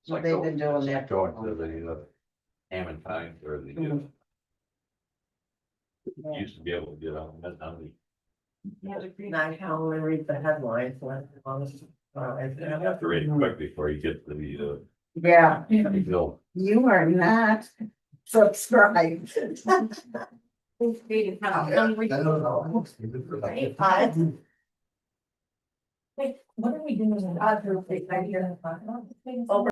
So they've been doing It's that. like going to the Hammond Times or the, Mhm. used to be able to get on the. Nice how we read the headlines when. You have to read it quick before you get to the, Yeah, bill. you are not subscribed. Wait, what are we doing? Right here. Over.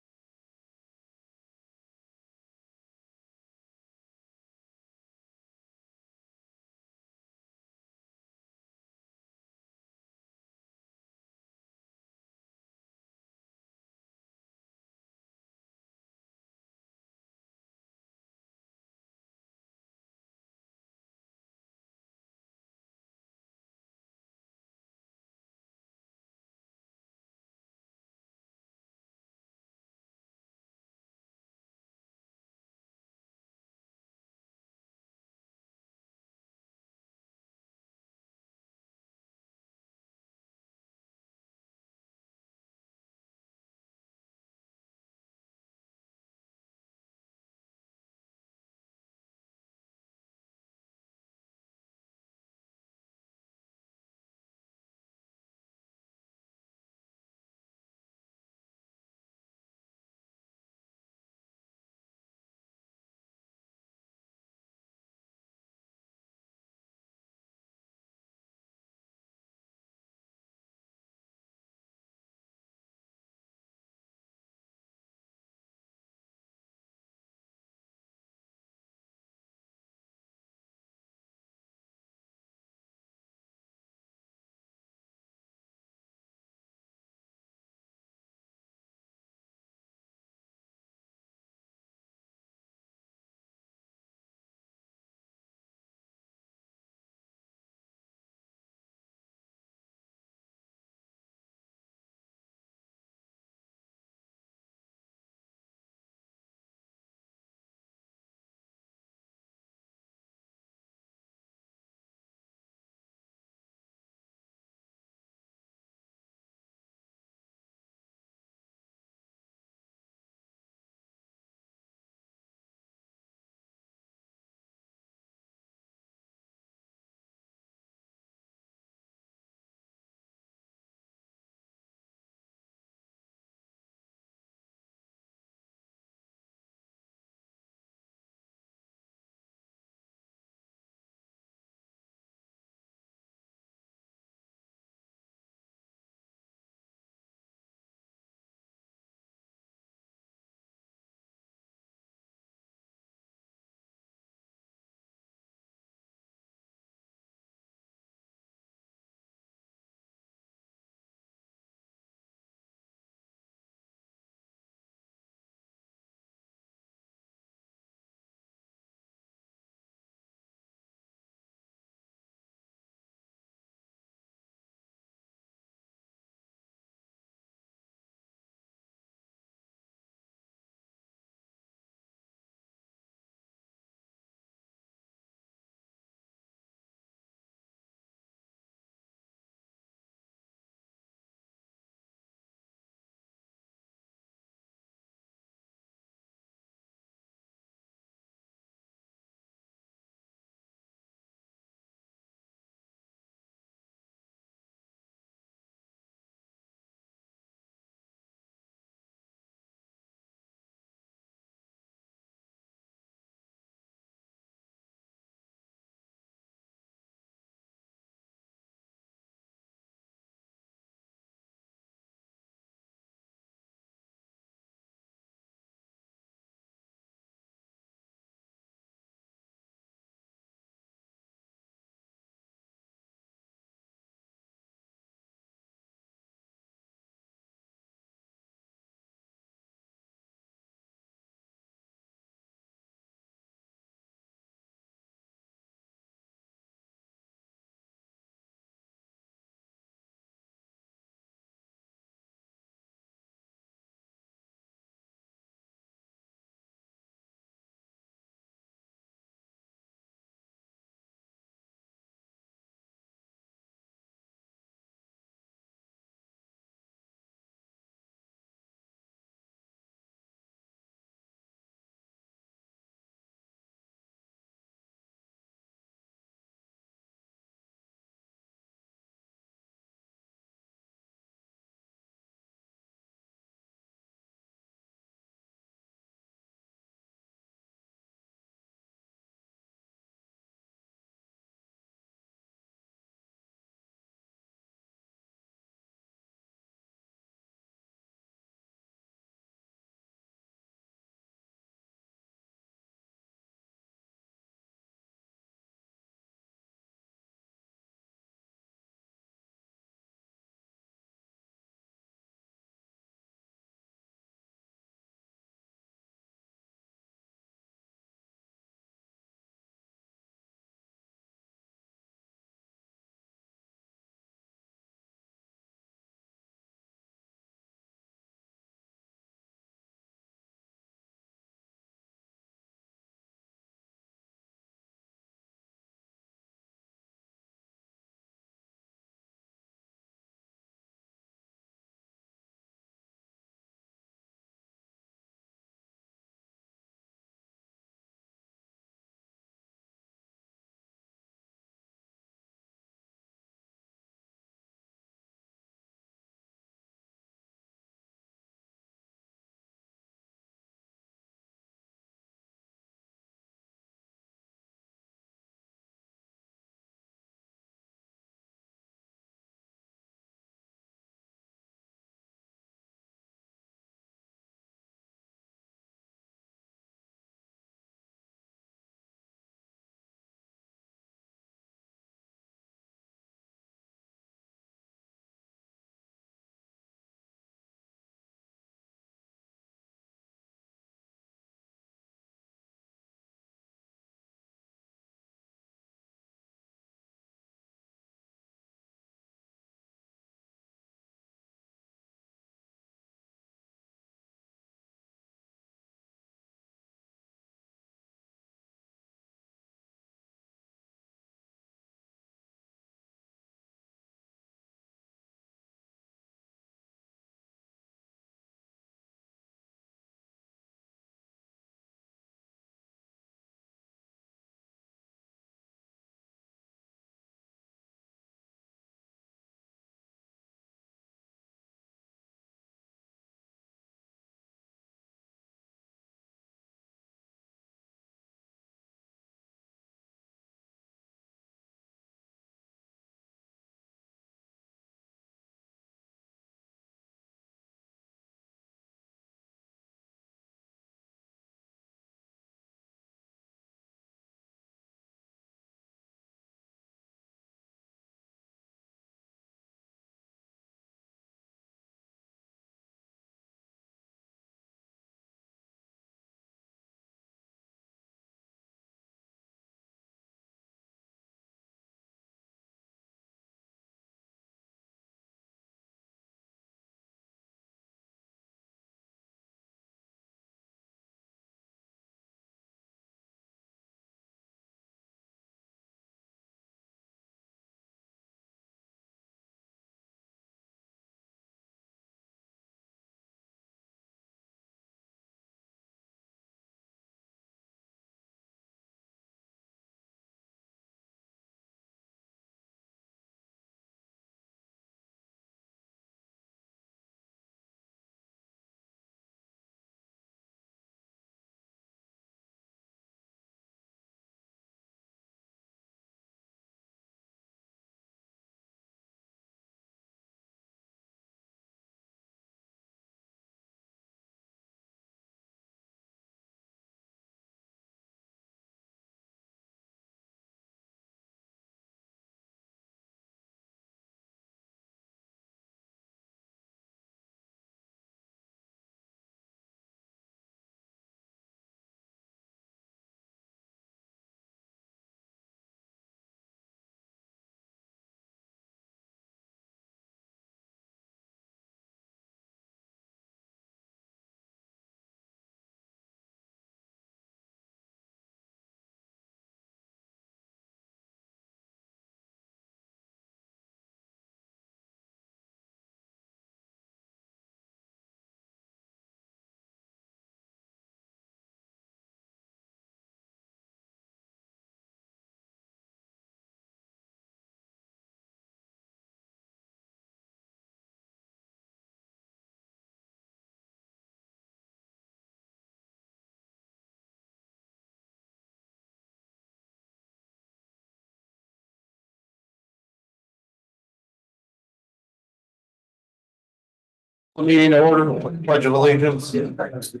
Meeting to order, pledge of allegiance. Pledge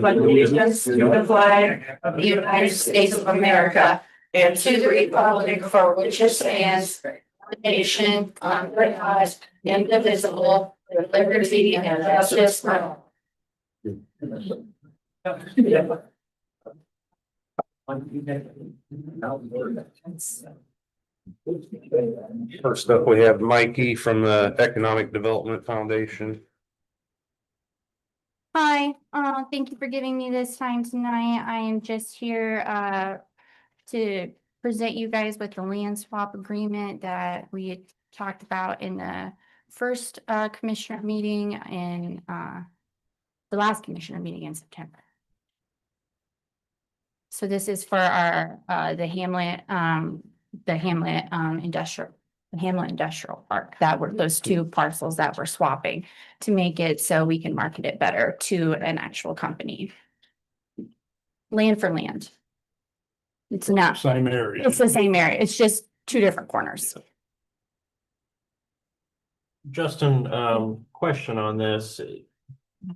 allegiance to the flag of the United States of America and to the republic for which it stands, one nation, under God, indivisible, with liberty and justice for all. First up, we have Mikey from the Economic Development Foundation. Hi, thank you for giving me this time tonight. I am just here to present you guys with the land swap agreement that we had talked about in the first commissioner meeting and the last commissioner meeting in September. So this is for our the Hamlet Industrial Park. That were those two parcels that we're swapping to make it so we can market it better to an actual company. Land for land. It's not, Same area. it's the same area. It's just two different corners. Justin, question on this.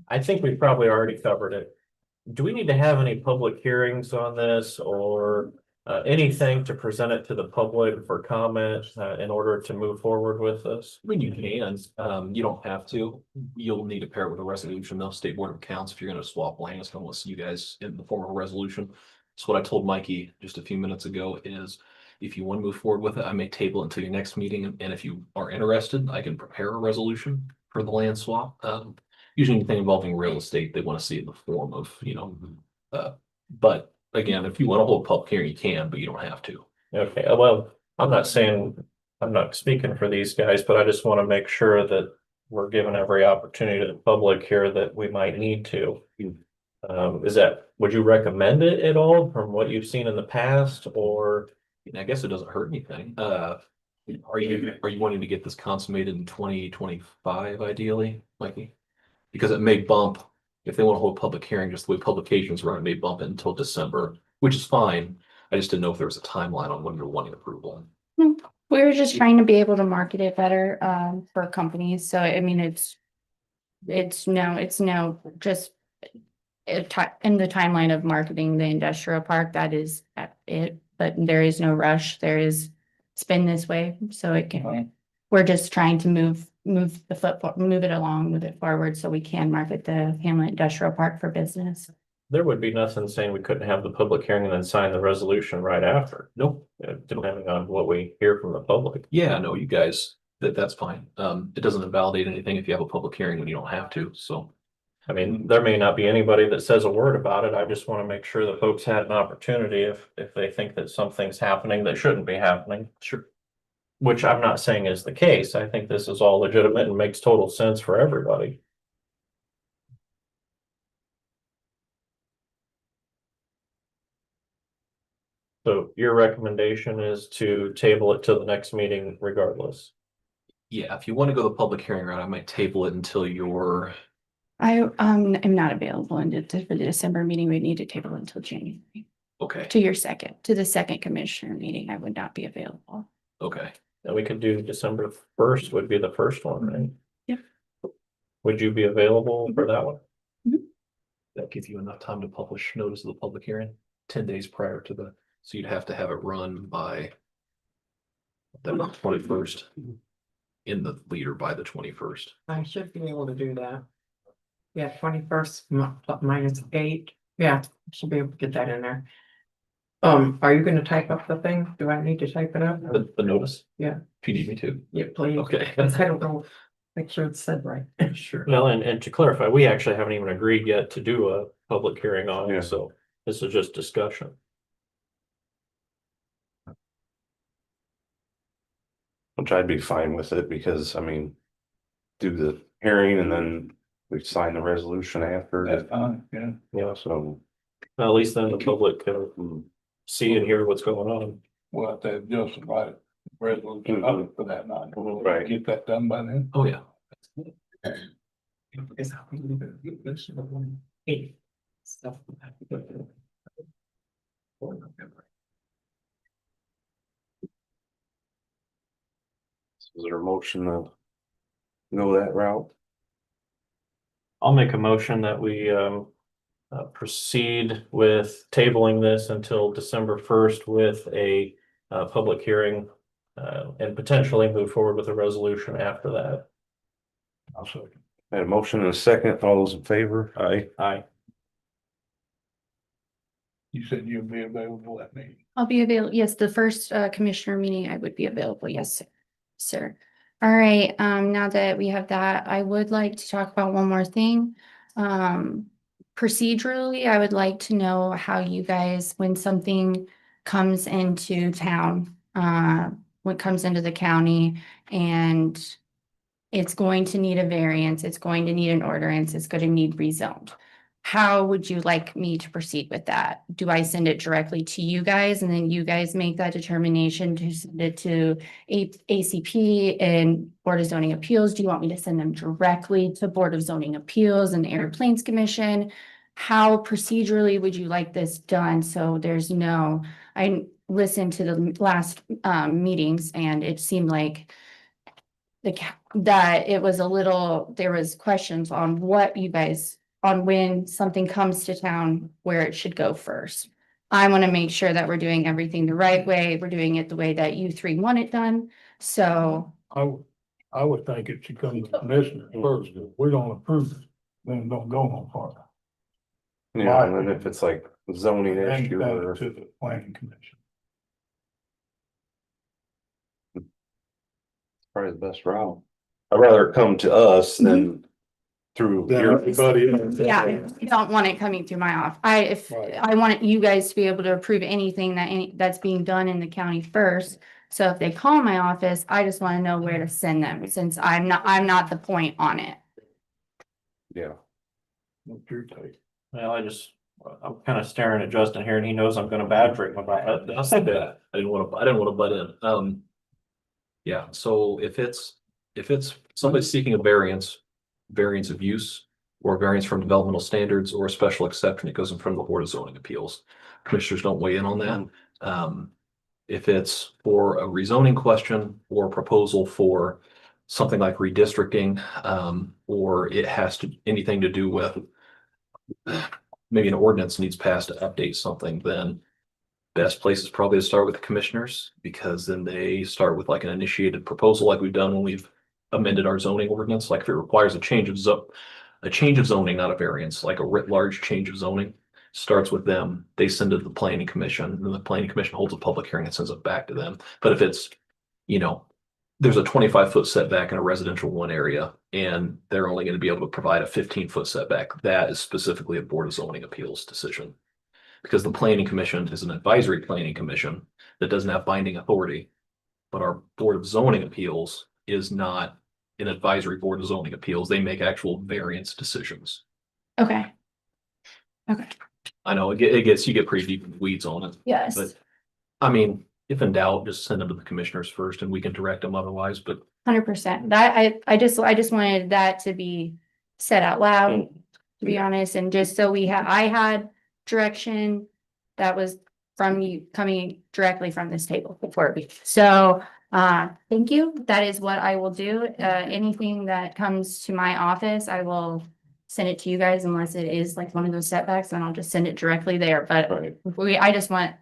I think we probably already covered it. Do we need to have any public hearings on this or anything to present it to the public for comment in order to move forward with this? I mean, you can, you don't have to. You'll need to pair it with a resolution, though, State Board of Accounts, if you're gonna swap land, it's gonna list you guys in the form of a resolution. So what I told Mikey just a few minutes ago is, if you want to move forward with it, I may table it until your next meeting, and if you are interested, I can prepare a resolution for the land swap. Usually anything involving real estate, they want to see it in the form of, but again, if you want to hold a public hearing, you can, but you don't have to. Okay, well, I'm not saying, I'm not speaking for these guys, but I just want to make sure that we're given every opportunity to the public here that we might need to. Would you recommend it at all from what you've seen in the past, or? And I guess it doesn't hurt anything. Are you wanting to get this consummated in 2025 ideally, Mikey? Because it may bump, if they want to hold a public hearing, just the way publications run, it may bump it until December, which is fine. I just didn't know if there was a timeline on when you're wanting approval. We were just trying to be able to market it better for companies. So I mean, it's no just in the timeline of marketing the industrial park, that is it. But there is no rush. It's been this way, so it can. We're just trying to move it forward so we can market the Hamlet Industrial Park for business. There would be nothing saying we couldn't have the public hearing and then sign the resolution right after. Nope. Depending on what we hear from the public. Yeah, no, you guys, that's fine. It doesn't invalidate anything if you have a public hearing when you don't have to, so. I mean, there may not be anybody that says a word about it. I just want to make sure that folks had an opportunity if they think that something's happening that shouldn't be happening. Sure. Which I'm not saying is the case. I think this is all legitimate and makes total sense for everybody. So your recommendation is to table it till the next meeting regardless. Yeah, if you want to go the public hearing route, I might table it until your. I am not available for the December meeting. We need to table it until January. Okay, To the second commissioner meeting, I would not be available. okay. And we could do December 1st would be the first one, right? Yep. Would you be available for that one? That gives you enough time to publish notice of the public hearing 10 days prior to so you'd have to have it run by the 21st in the leader by the 21st. I should be able to do that. Yeah, 21st minus 8. Yeah, should be able to get that in there. Are you gonna type up the thing? Do I need to type it up? The notice? Yeah. If you need me to. Yeah, please. Okay. I don't know. Make sure it's said right. Sure. Well, and to clarify, we actually haven't even agreed yet to do a public hearing on Yeah. it, so this is just discussion. Which I'd be fine with it because, I mean, do the hearing and then we sign the resolution after. That's fine, yeah. Yeah, so. At least then the public can see and hear what's going on. We'll have to have Justin write a resolution up for that night. Right. Get that done by then. Oh, yeah. Is how we leave it. This should have been 8. Stuff. Is there a motion to go that route. I'll make a motion that we proceed with tabling this until December 1st with a public hearing and potentially move forward with a resolution after that. I'll second. Had a motion and a second. All those in favor? Aye. Aye. You said you'd be available at me. I'll be available. Yes, the first commissioner meeting, I would be available. Yes, sir. All right, now that we have that, I would like to talk about one more thing. Procedurally, I would like to know how you guys, when something comes into town, when it comes into the county and it's going to need a variance, it's going to need an ordinance, it's going to need rezoned. How would you like me to proceed with that? Do I send it directly to you guys and then you guys make that determination to send it to ACP and Board of Zoning Appeals? Do you want me to send them directly to Board of Zoning Appeals and Air Plains Commission? How procedurally would you like this done? So there's no, I listened to the last meetings and it seemed like that it was a little, there was questions on what you guys, on when something comes to town, where it should go first. I want to make sure that we're doing everything the right way. We're doing it the way that you three want it done. So, I would think it should come to the commissioner first. If we don't approve it, then it don't go no farther. Yeah, and then if it's like zoning Then issue back or. to the planning commission. Probably the best route. I'd rather it come to us than through Then your. everybody else. yeah, I don't want it coming through my office. If Right. I want you guys to be able to approve anything that's being done in the county first. So if they call my office, I just want to know where to send them since I'm not the point on it. Yeah. What's your take? Well, I'm kind of staring at Justin here and he knows I'm gonna badger him about I'll say that. I didn't want to butt in. Yeah, so if it's somebody seeking a variance of use or variance from developmental standards or a special exception, it goes in front of the Board of Zoning Appeals. Commissioners don't weigh in on that. If it's for a rezoning question or proposal for something like redistricting, or it has anything to do with maybe an ordinance needs passed to update something, then best place is probably to start with the commissioners, because then they start with like an initiated proposal like we've done when we've amended our zoning ordinance. Like if it requires a change of zoning, not a variance, like a writ large change of zoning, starts with them. They send it to the planning commission, and then the planning commission holds a public hearing and sends it back to them. But if it's, there's a 25-foot setback in a residential one area, and they're only going to be able to provide a 15-foot setback, that is specifically a Board of Zoning Appeals decision. Because the planning commission is an advisory planning commission that doesn't have binding authority. But our Board of Zoning Appeals is not an advisory Board of Zoning Appeals. They make actual variance decisions. Okay. I know you get pretty deep in the weeds on it. Yes. But I mean, if in doubt, just send them to the commissioners first and we can direct them otherwise, but 100%. That I just wanted that to be said out loud, to be honest, and just so I had direction that was from you coming directly from this table before we. So thank you. That is what I will do. Anything that comes to my office, I will send it to you guys unless it is like one of those setbacks, and I'll just send it directly there. But I just want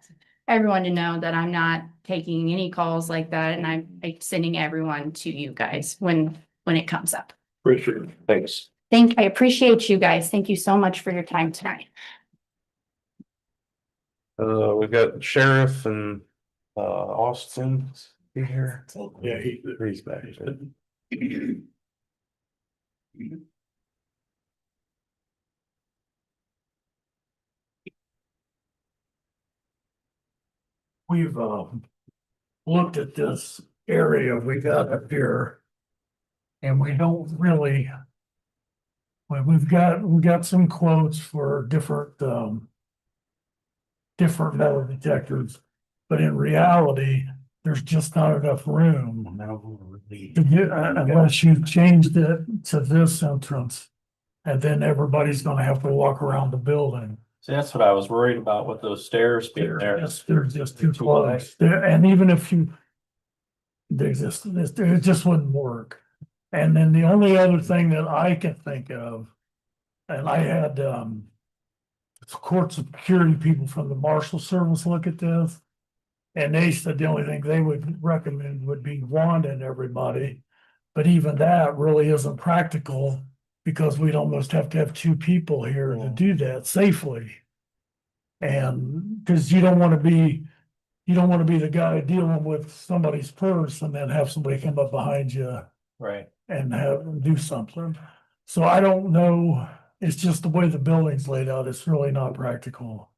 everyone to know that I'm not taking any calls like that, and I'm sending everyone to you guys when it comes up. Appreciate it. Thanks. I appreciate you guys. Thank you so much for your time tonight. We've got Sheriff and Austin here. Yeah, He's back. We've looked at this area we got up here. And we don't really. Well, we've got some quotes for different metal detectors, but in reality, there's just not enough room. To get, unless you changed it to this entrance. And then everybody's gonna have to walk around the building. See, that's what I was worried about with those stairs being there. They're just too close. And even if you. It just wouldn't work. And then the only other thing that I can think of, and I had, court security people from the Marshal Service look at this. And they said the only thing they would recommend would be wanding everybody. But even that really isn't practical because we'd almost have to have two people here to do that safely. And because you don't want to be the guy dealing with somebody's purse and then have somebody come up behind you Right. and have them do something. So I don't know, it's just the way the building's laid out, it's really not practical.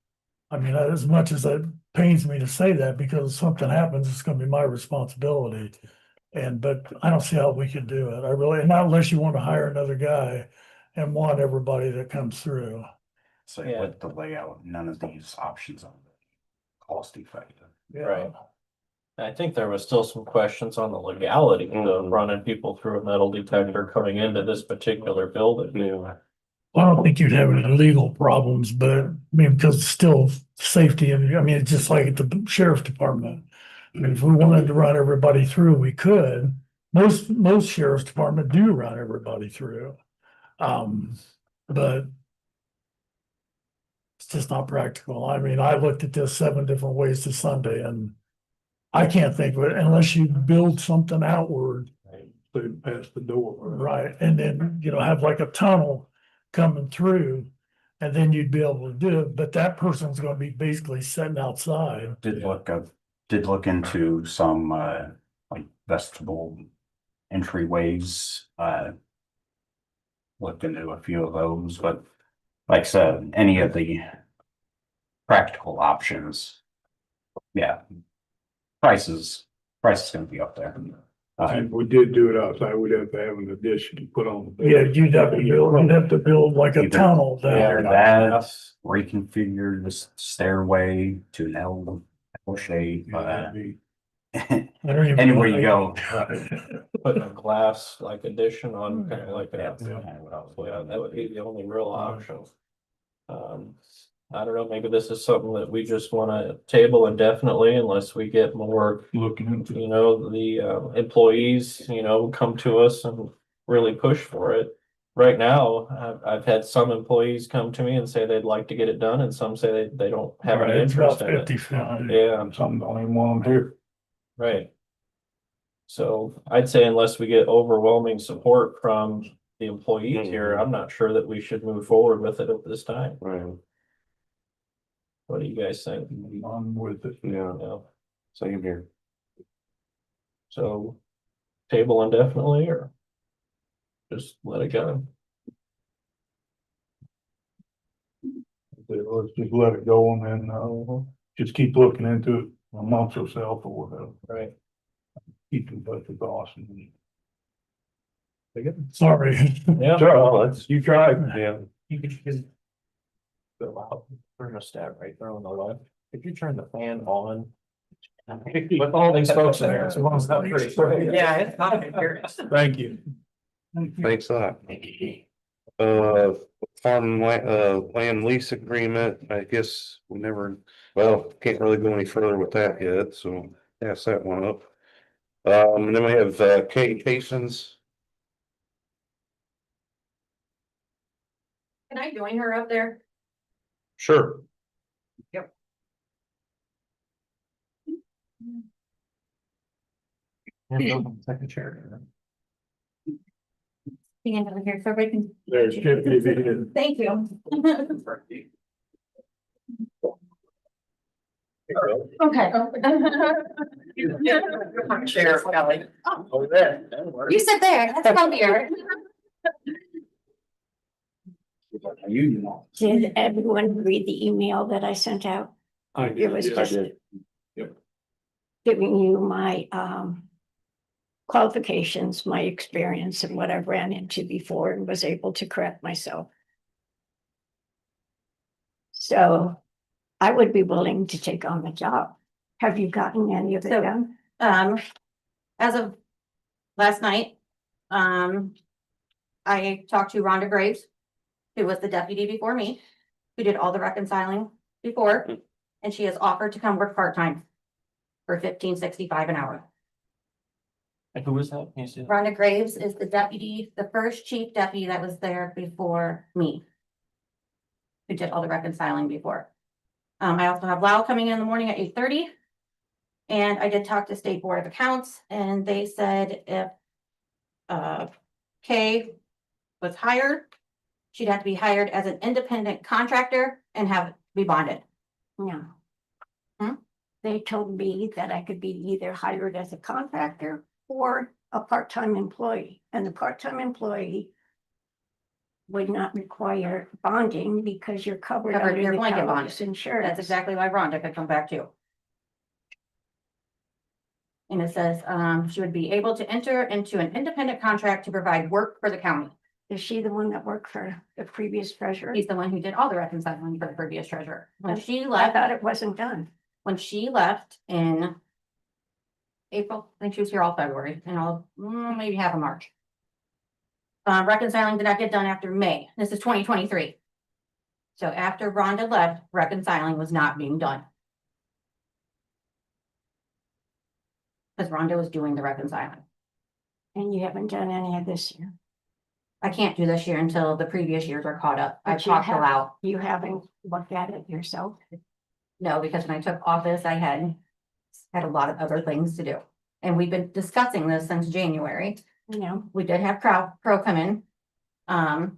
I mean, as much as it pains me to say that, because if something happens, it's gonna be my responsibility. But I don't see how we can do it. I really, not unless you want to hire another guy and want everybody that comes through. So Yeah. with the layout, none of these options are cost effective. Right. I think there was still some questions on the legality of running people through a metal detector coming into this particular building. Yeah. I don't think you'd have any legal problems, but I mean, because it's still safety, and I mean, it's just like at the sheriff's department. I mean, if we wanted to run everybody through, we could. Most sheriff's department do run everybody through. But it's just not practical. I mean, I looked at this 7 different ways to Sunday, and I can't think of it unless you build something outward. Past the door. Right, and then, have like a tunnel coming through, and then you'd be able to do it, but that person's gonna be basically sitting outside. Did look into some, like vestibule entryways, looked into a few of those, but like I said, any of the practical options, yeah, price is gonna be up there. If we did do it outside, we'd have to have an addition put on. the Yeah, you'd have to build like a tunnel Either down. that, reconfigure this stairway to an L shape, That'd be- anywhere you go. Putting a glass like addition on kind of like Yeah, that. that's kind of what I was Yeah, looking that would be the only real option. I don't know, maybe this is something that we just wanna table indefinitely unless we get more, Looking into. the employees, come to us and really push for it. Right now, I've had some employees come to me and say they'd like to get it done and some say they don't have any It's about interest in it. 50-50. Yeah, Some don't even want them here. right. So I'd say unless we get overwhelming support from the employees here, I'm not sure that we should move forward with it at this time. Right. What do you guys think? I'm with it. Yeah. Yeah. Same here. So table indefinitely or just let it go? Let's just let it go and then, just keep looking into it amongst ourselves or whatever. Right. Keep in touch with Austin. Sorry. Yeah. Sure, you tried. Yeah. You could just go out, thermostat right there on the left. If you turn the fan on. With all these folks in there, it's not pretty quick. Yeah, it's not here. Thank you. Thanks a lot. Land lease agreement, I guess we never, can't really go any further with that yet, so pass that one up. And then we have, Kate Cason's. Can I join her up there? Sure. Second chair. Stand over here so everybody can. There's Tiffany. Thank you. Okay. Sheriff Kelly. You sit there, that's comfier. Did everyone read the email that I sent out? It was just giving you my qualifications, my experience and what I've ran into before and was able to correct myself. So I would be willing to take on the job. Have you gotten any of it So, done? As of last night, I talked to Rhonda Graves, who was the deputy before me, who did all the reconciling before, and she has offered to come work part-time for $15.65 an hour. Who was that? Can you see that? Rhonda Graves is the deputy, the first chief deputy that was there before me. Who did all the reconciling before. I also have Lau coming in the morning at 8:30. And I did talk to State Board of Accounts and they said if Kay was hired, she'd have to be hired as an independent contractor and have be bonded. No. Hmm? They told me that I could be either hired as a contractor or a part-time employee, and the part-time employee would not require bonding because you're covered Covered, under you're the blanket county's bonded. insurance. That's exactly why Rhonda could come back too. And it says, she would be able to enter into an independent contract to provide work for the county. Is she the one that worked for the previous treasurer? He's the one who did all the reconciling for the previous treasurer. When she I left, thought it wasn't done. when she left in April, I think she was here all February and all, maybe half of March. Reconciling did not get done after May. This is 2023. So after Rhonda left, reconciling was not being done. Because Rhonda was doing the reconciling. And you haven't done any of this year. I can't do this year until the previous years are caught up. I But you talked have- aloud. You haven't looked at it yourself? No, because when I took office, I had a lot of other things to do. And we've been discussing this since January. No. We did have Pro come in. I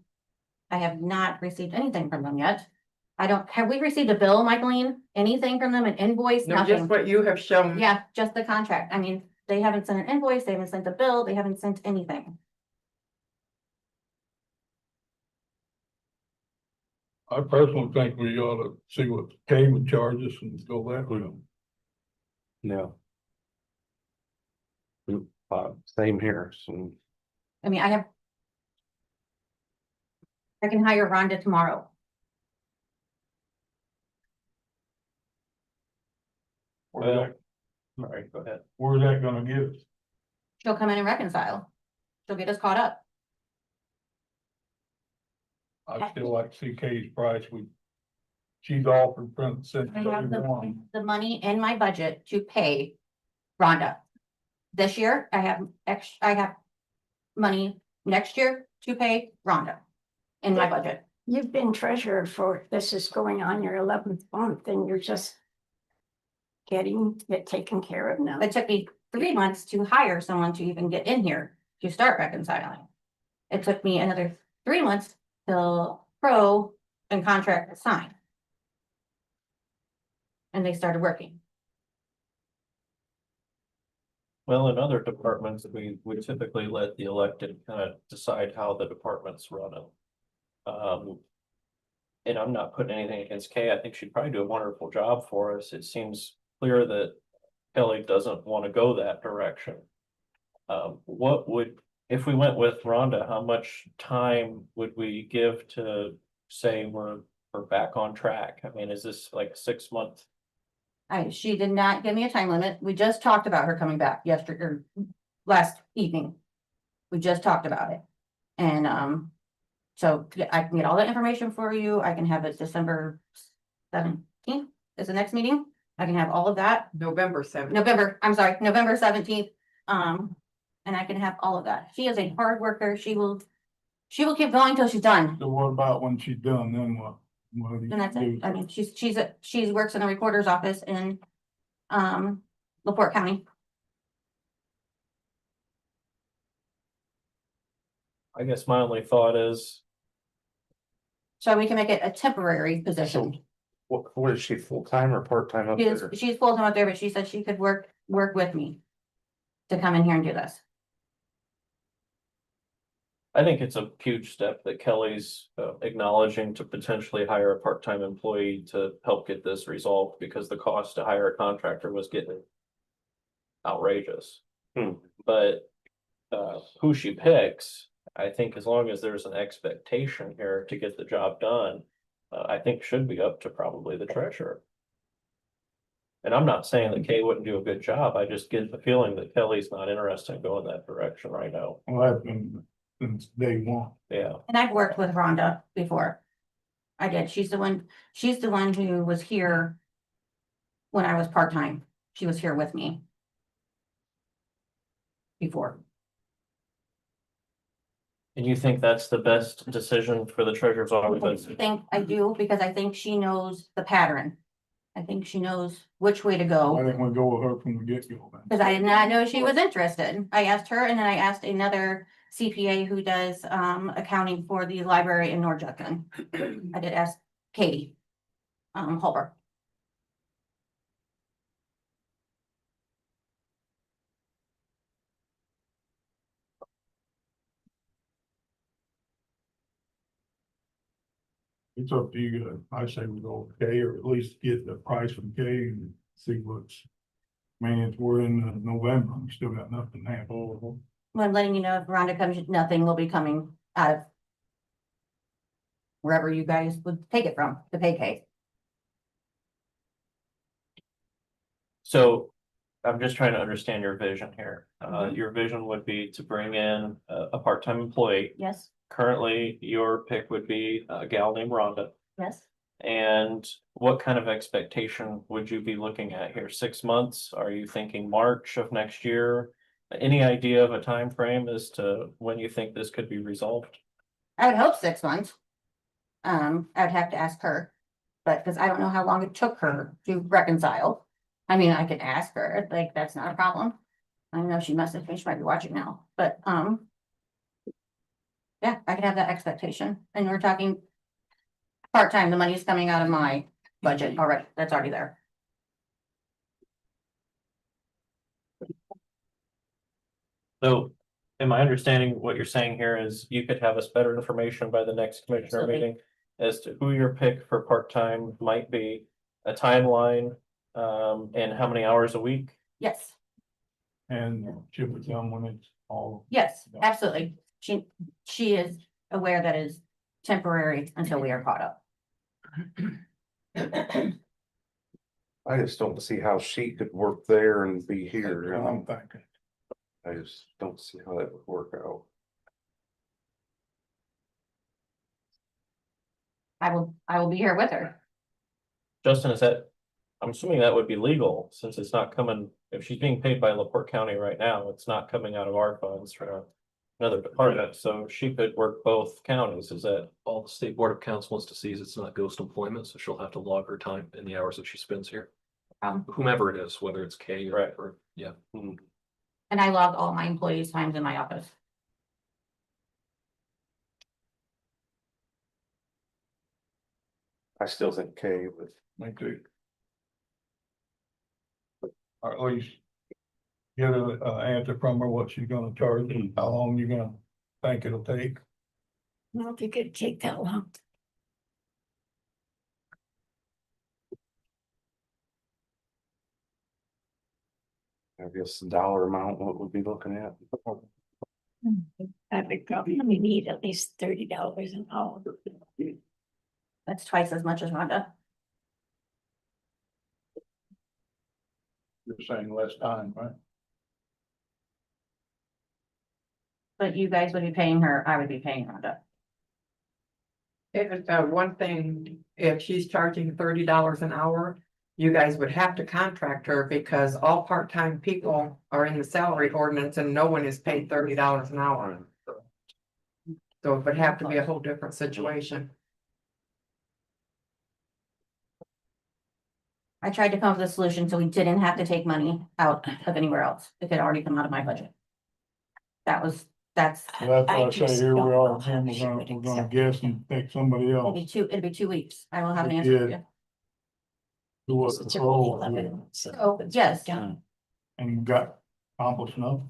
have not received anything from them yet. Have we received a bill, Michaeline? Anything from them, an invoice, No, just nothing? what you have shown. Yeah, just the contract. I mean, they haven't sent an invoice, they haven't sent a bill, they haven't sent anything. I personally think we ought to see what Kay would charge us and go that route. No. Same here, so. I mean, I can hire Rhonda tomorrow. Where's All right, go ahead. that gonna get us? She'll come in and reconcile. She'll get us caught up. I'd still like to see Kay's price. She's offered since I have '31. the money in my budget to pay Rhonda. This year, I have money next year to pay Rhonda in my budget. You've been treasurer this is going on your 11th month and you're just getting it taken care of now. It took me 3 months to hire someone to even get in here to start reconciling. It took me another 3 months till Pro and contract was signed. And they started working. Well, in other departments, we typically let the elected kind of decide how the department's running. And I'm not putting anything against Kay. I think she'd probably do a wonderful job for us. It seems clear that Kelly doesn't want to go that direction. If we went with Rhonda, how much time would we give to say we're back on track? I mean, is this like 6 months? She did not give me a time limit. We just talked about her coming back yesterday or last evening. We just talked about it. And, so yeah, I can get all that information for you. I can have it December 17th is the next meeting. I can have all of that. November 7th. November 17th. And I can have all of that. She is a hard worker. She will keep going till she's done. So what about when she's done, then what? What do you And that's do? it. I mean, she works in the recorder's office in, LaPorte County. I guess my only thought is, So we can make it a temporary position. What is she, full-time or part-time up there? She's full-time up there, but she said she could work with me to come in here and do this. I think it's a huge step that Kelly's acknowledging to potentially hire a part-time employee to help get this resolved, because the cost to hire a contractor was getting outrageous. But who she picks, I think as long as there's an expectation here to get the job done, I think should be up to probably the treasurer. And I'm not saying that Kay wouldn't do a good job. I just get the feeling that Kelly's not interested in going that direction right now. Well, that's been since day one. Yeah. And I've worked with Rhonda before. I did. She's the one who was here when I was part-time. She was here with me. before. And you think that's the best decision for the treasurer's office? I do, because I think she knows the pattern. I think she knows which way to I go, didn't want to go with her from the get-go. then. because I did not know she was interested. I asked her, and then I asked another CPA who does accounting for the library in North Judson. I did ask Katie Holber. It's up to you guys. I say we go with K, or at least get the price from K and see what's. I mean, it's, we're in November, we still got nothing to happen. Well, I'm letting you know if Rhonda comes, nothing will be coming out of wherever you guys would take it from, the pay case. So I'm just trying to understand your vision here. Your vision would be to bring in a part-time employee. Yes, Currently, your pick would be a gal named Rhonda. yes. And what kind of expectation would you be looking at here? 6 months? Are you thinking March of next year? Any idea of a time frame as to when you think this could be resolved? I would hope 6 months. I'd have to ask her, but because I don't know how long it took her to reconcile. I mean, I could ask her, like, that's not a problem. I know she must have, she might be watching now, but, yeah, I could have that expectation, and we're talking part-time, the money's coming out of my budget already, that's already there. So am I understanding what you're saying here is you could have us better information by the next commissioner Absolutely. meeting as to who your pick for part-time might be, a timeline, and how many hours a week? Yes, And chip it down when it's all. yes, absolutely. She is aware that is temporary until we are caught up. I just don't see how she could work there and be here. That's what I'm thinking. I just don't see how that would work out. I will be here with her. Justin, is that, I'm assuming that would be legal since it's not coming, if she's being paid by LaPorte County right now, it's not coming out of our funds for another department, so she could work both counties, is that? All the state board of accounts wants to see is it's not ghost employment, so she'll have to log her time in the hours that she spends here. Whomever it is, whether it's K or, Right. or, yeah. And I log all my employees' times in my office. I still think K, but Me too. Or at least get an answer from her, what she's gonna charge, and how long you're gonna think it'll take. Well, if you could take that long. I guess the dollar amount, what we'd be looking at. I would probably need at least $30 an hour. That's twice as much as Rhonda. You're saying less time, right? But you guys would be paying her, I would be paying Rhonda. If, one thing, if she's charging $30 an hour, you guys would have to contract her because all part-time people are in the salary ordinance and no one is paid $30 an hour. So it would have to be a whole different situation. I tried to come up with a solution so we didn't have to take money out of anywhere else. It could already come out of my budget. That's, That's why I say just here we don't are, know how and she we're would gonna accept guess and take somebody it'll be else. it'll be 2 weeks. I will have an answer for you. Do what It's the a really role, 11, so Oh, yes, done. and you got accomplished enough.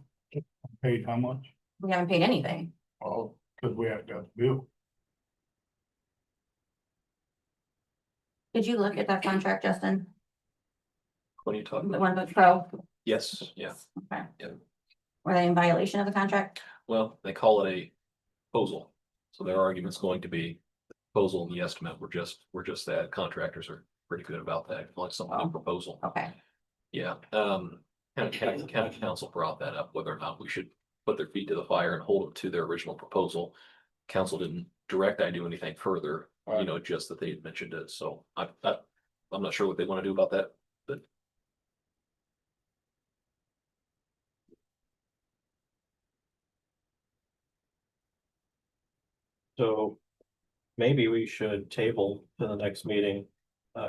Paid how much? we haven't paid anything. Oh, cause we have got the bill. Did you look at that contract, Justin? What are you talking The about? one with Pro? Yes, yeah. Okay. Yeah. Were they in violation of the contract? Well, they call it a proposal. So their argument's going to be the proposal and the estimate were just that. Contractors are pretty good about that. Like some new proposal. Okay, Yeah, county council brought that up, whether or not we should put their feet to the fire and hold them to their original proposal. Council didn't direct I do anything further, you know, just that they had mentioned it, so I'm not sure what they want to do about that, but. So maybe we should table to the next meeting.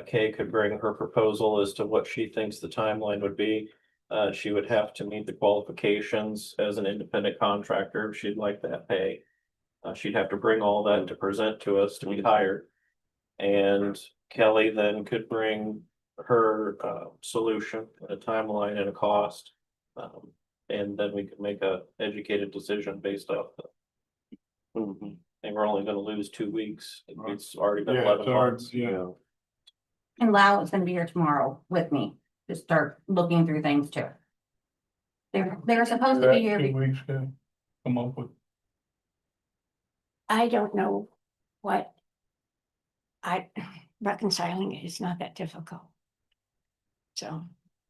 Kay could bring her proposal as to what she thinks the timeline would be. She would have to meet the qualifications as an independent contractor. If she'd like that pay. She'd have to bring all that to present to us to be hired. And Kelly then could bring her solution, a timeline and a cost. And then we could make a educated decision based off that. Mhm. And we're only gonna lose 2 weeks. It's already been Yeah, 11 it's hard, months. yeah. And Lau is gonna be here tomorrow with me to start looking through things too. They're supposed to be here. 2 weeks to come up with. I don't know what. Reconciling it is not that difficult. So,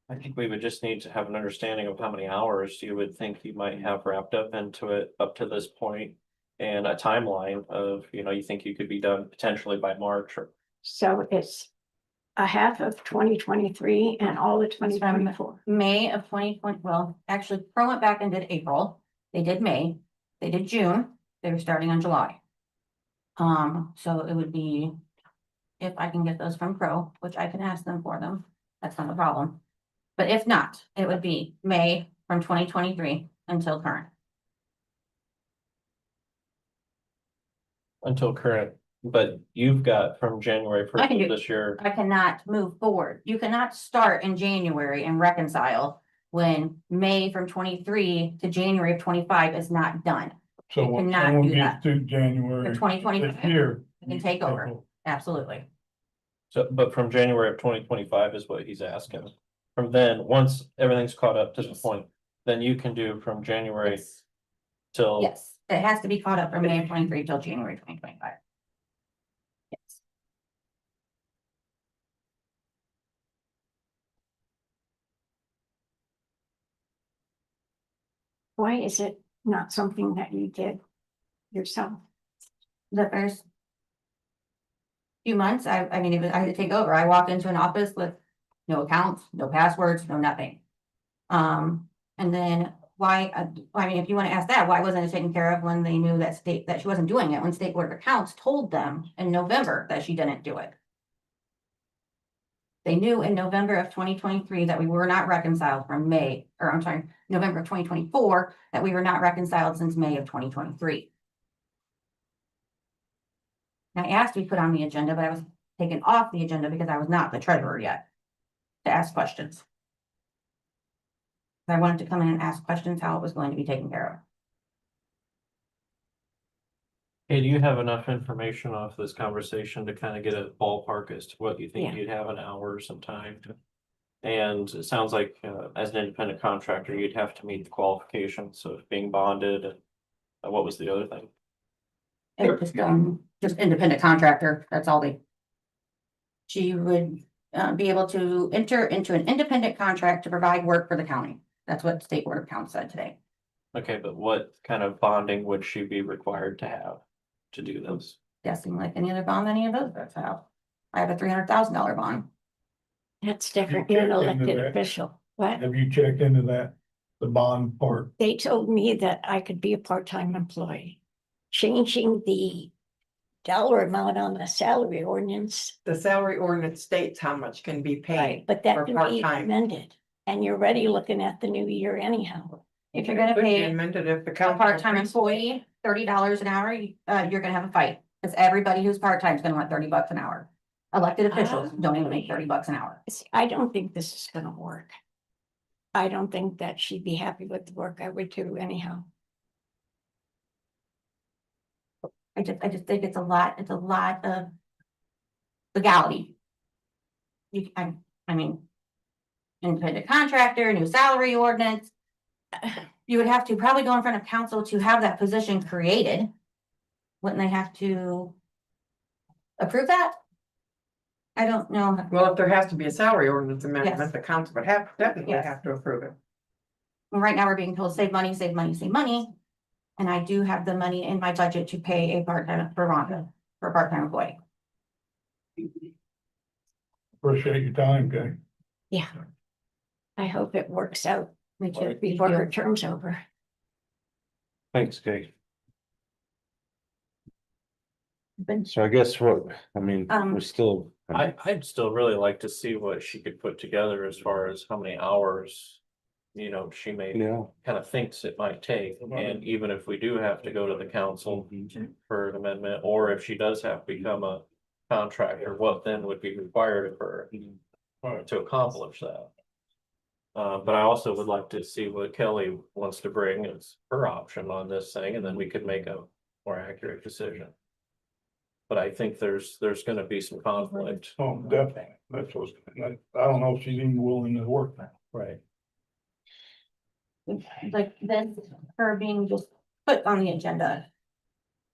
I think we would just need to have an understanding of how many hours you would think you might have wrapped up into it up to this point. And a timeline of, you think you could be done potentially by March or. so it's a half of 2023 and all of 2024. May of 2020, well, actually, Pro went back and did April. They did May, they did June, they were starting on July. So it would be, if I can get those from Pro, which I can ask them for them, that's not a problem. But if not, it would be May from 2023 until current. Until current, but you've got from January I first can of do- this year. I cannot move forward. You cannot start in January and reconcile when May from 23 to January of 25 is not done. So You when cannot someone do gets to January For this 2025, year. you can take over. Absolutely. So, but from January of 2025 is what he's asking. From then, once everything's caught up to the point, then you can do from January Yes. till. Yes, it has to be caught up from May of 23 till January 2025. Yes. Why is it not something that you did yourself? The first few months, I mean, I had to take over. I walked into an office with no accounts, no passwords, no nothing. And then why, I mean, if you want to ask that, why wasn't it taken care of when they knew that she wasn't doing it, when State Board of Accounts told them in November that she didn't do it? They knew in November of 2023 that we were not reconciled from May, or I'm sorry, November of 2024, that we were not reconciled since May of 2023. I asked to be put on the agenda, but I was taken off the agenda because I was not the treasurer yet to ask questions. I wanted to come in and ask questions how it was going to be taken care of. Hey, do you have enough information off this conversation to kind of get a ballpark as to what you think Yeah. you'd have an hour or some time to? And it sounds like, as an independent contractor, you'd have to meet the qualifications of being bonded and what was the other thing? And just independent contractor, that's all they. She would be able to enter into an independent contract to provide work for the county. That's what State Board of Accounts said today. Okay, but what kind of bonding would she be required to have to do this? Guessing like any other bond any of those folks have. I have a $300,000 bond. That's different. You're an checked into elected that? official. What? Have you checked into that, the bond part? They told me that I could be a part-time employee. Changing the dollar amount on the salary ordinance, The salary ordinance states how much can be paid. but that for can be part-time. amended. And you're already looking at the new year anyhow. If you're gonna Could be pay amended if the a council part-time agrees. employee $30 an hour, you're gonna have a fight. Because everybody who's part-time is gonna want $30 an hour. Elected officials don't even make $30 an hour. See, I don't think this is gonna work. I don't think that she'd be happy with the work I would do anyhow. I just think it's a lot of legality. I mean, independent contractor, new salary ordinance. You would have to probably go in front of council to have that position created. Wouldn't they have to approve that? I don't know. Well, if there has to be a salary ordinance amendment, the council would definitely Yes. have to approve it. Right now, we're being told save money, save money, save money. And I do have the money in my budget to pay a part-time for Rhonda, for a part-time employee. Appreciate your time, Kay. Yeah. I hope it works out Me too. before her term's over. Thanks, Kate. So I guess what, I mean, Um, we still. I'd still really like to see what she could put together as far as how many hours. She may Yeah. kind of thinks it might take, and even if we do have to go to the council for an amendment, or if she does have to become a contractor, what then would be required of her to accomplish that? But I also would like to see what Kelly wants to bring as her option on this thing, and then we could make a more accurate decision. But I think there's gonna be some conflict. Oh, definitely. That's what's, I don't know if she's even willing to work now. Right. Like then her being just put on the agenda.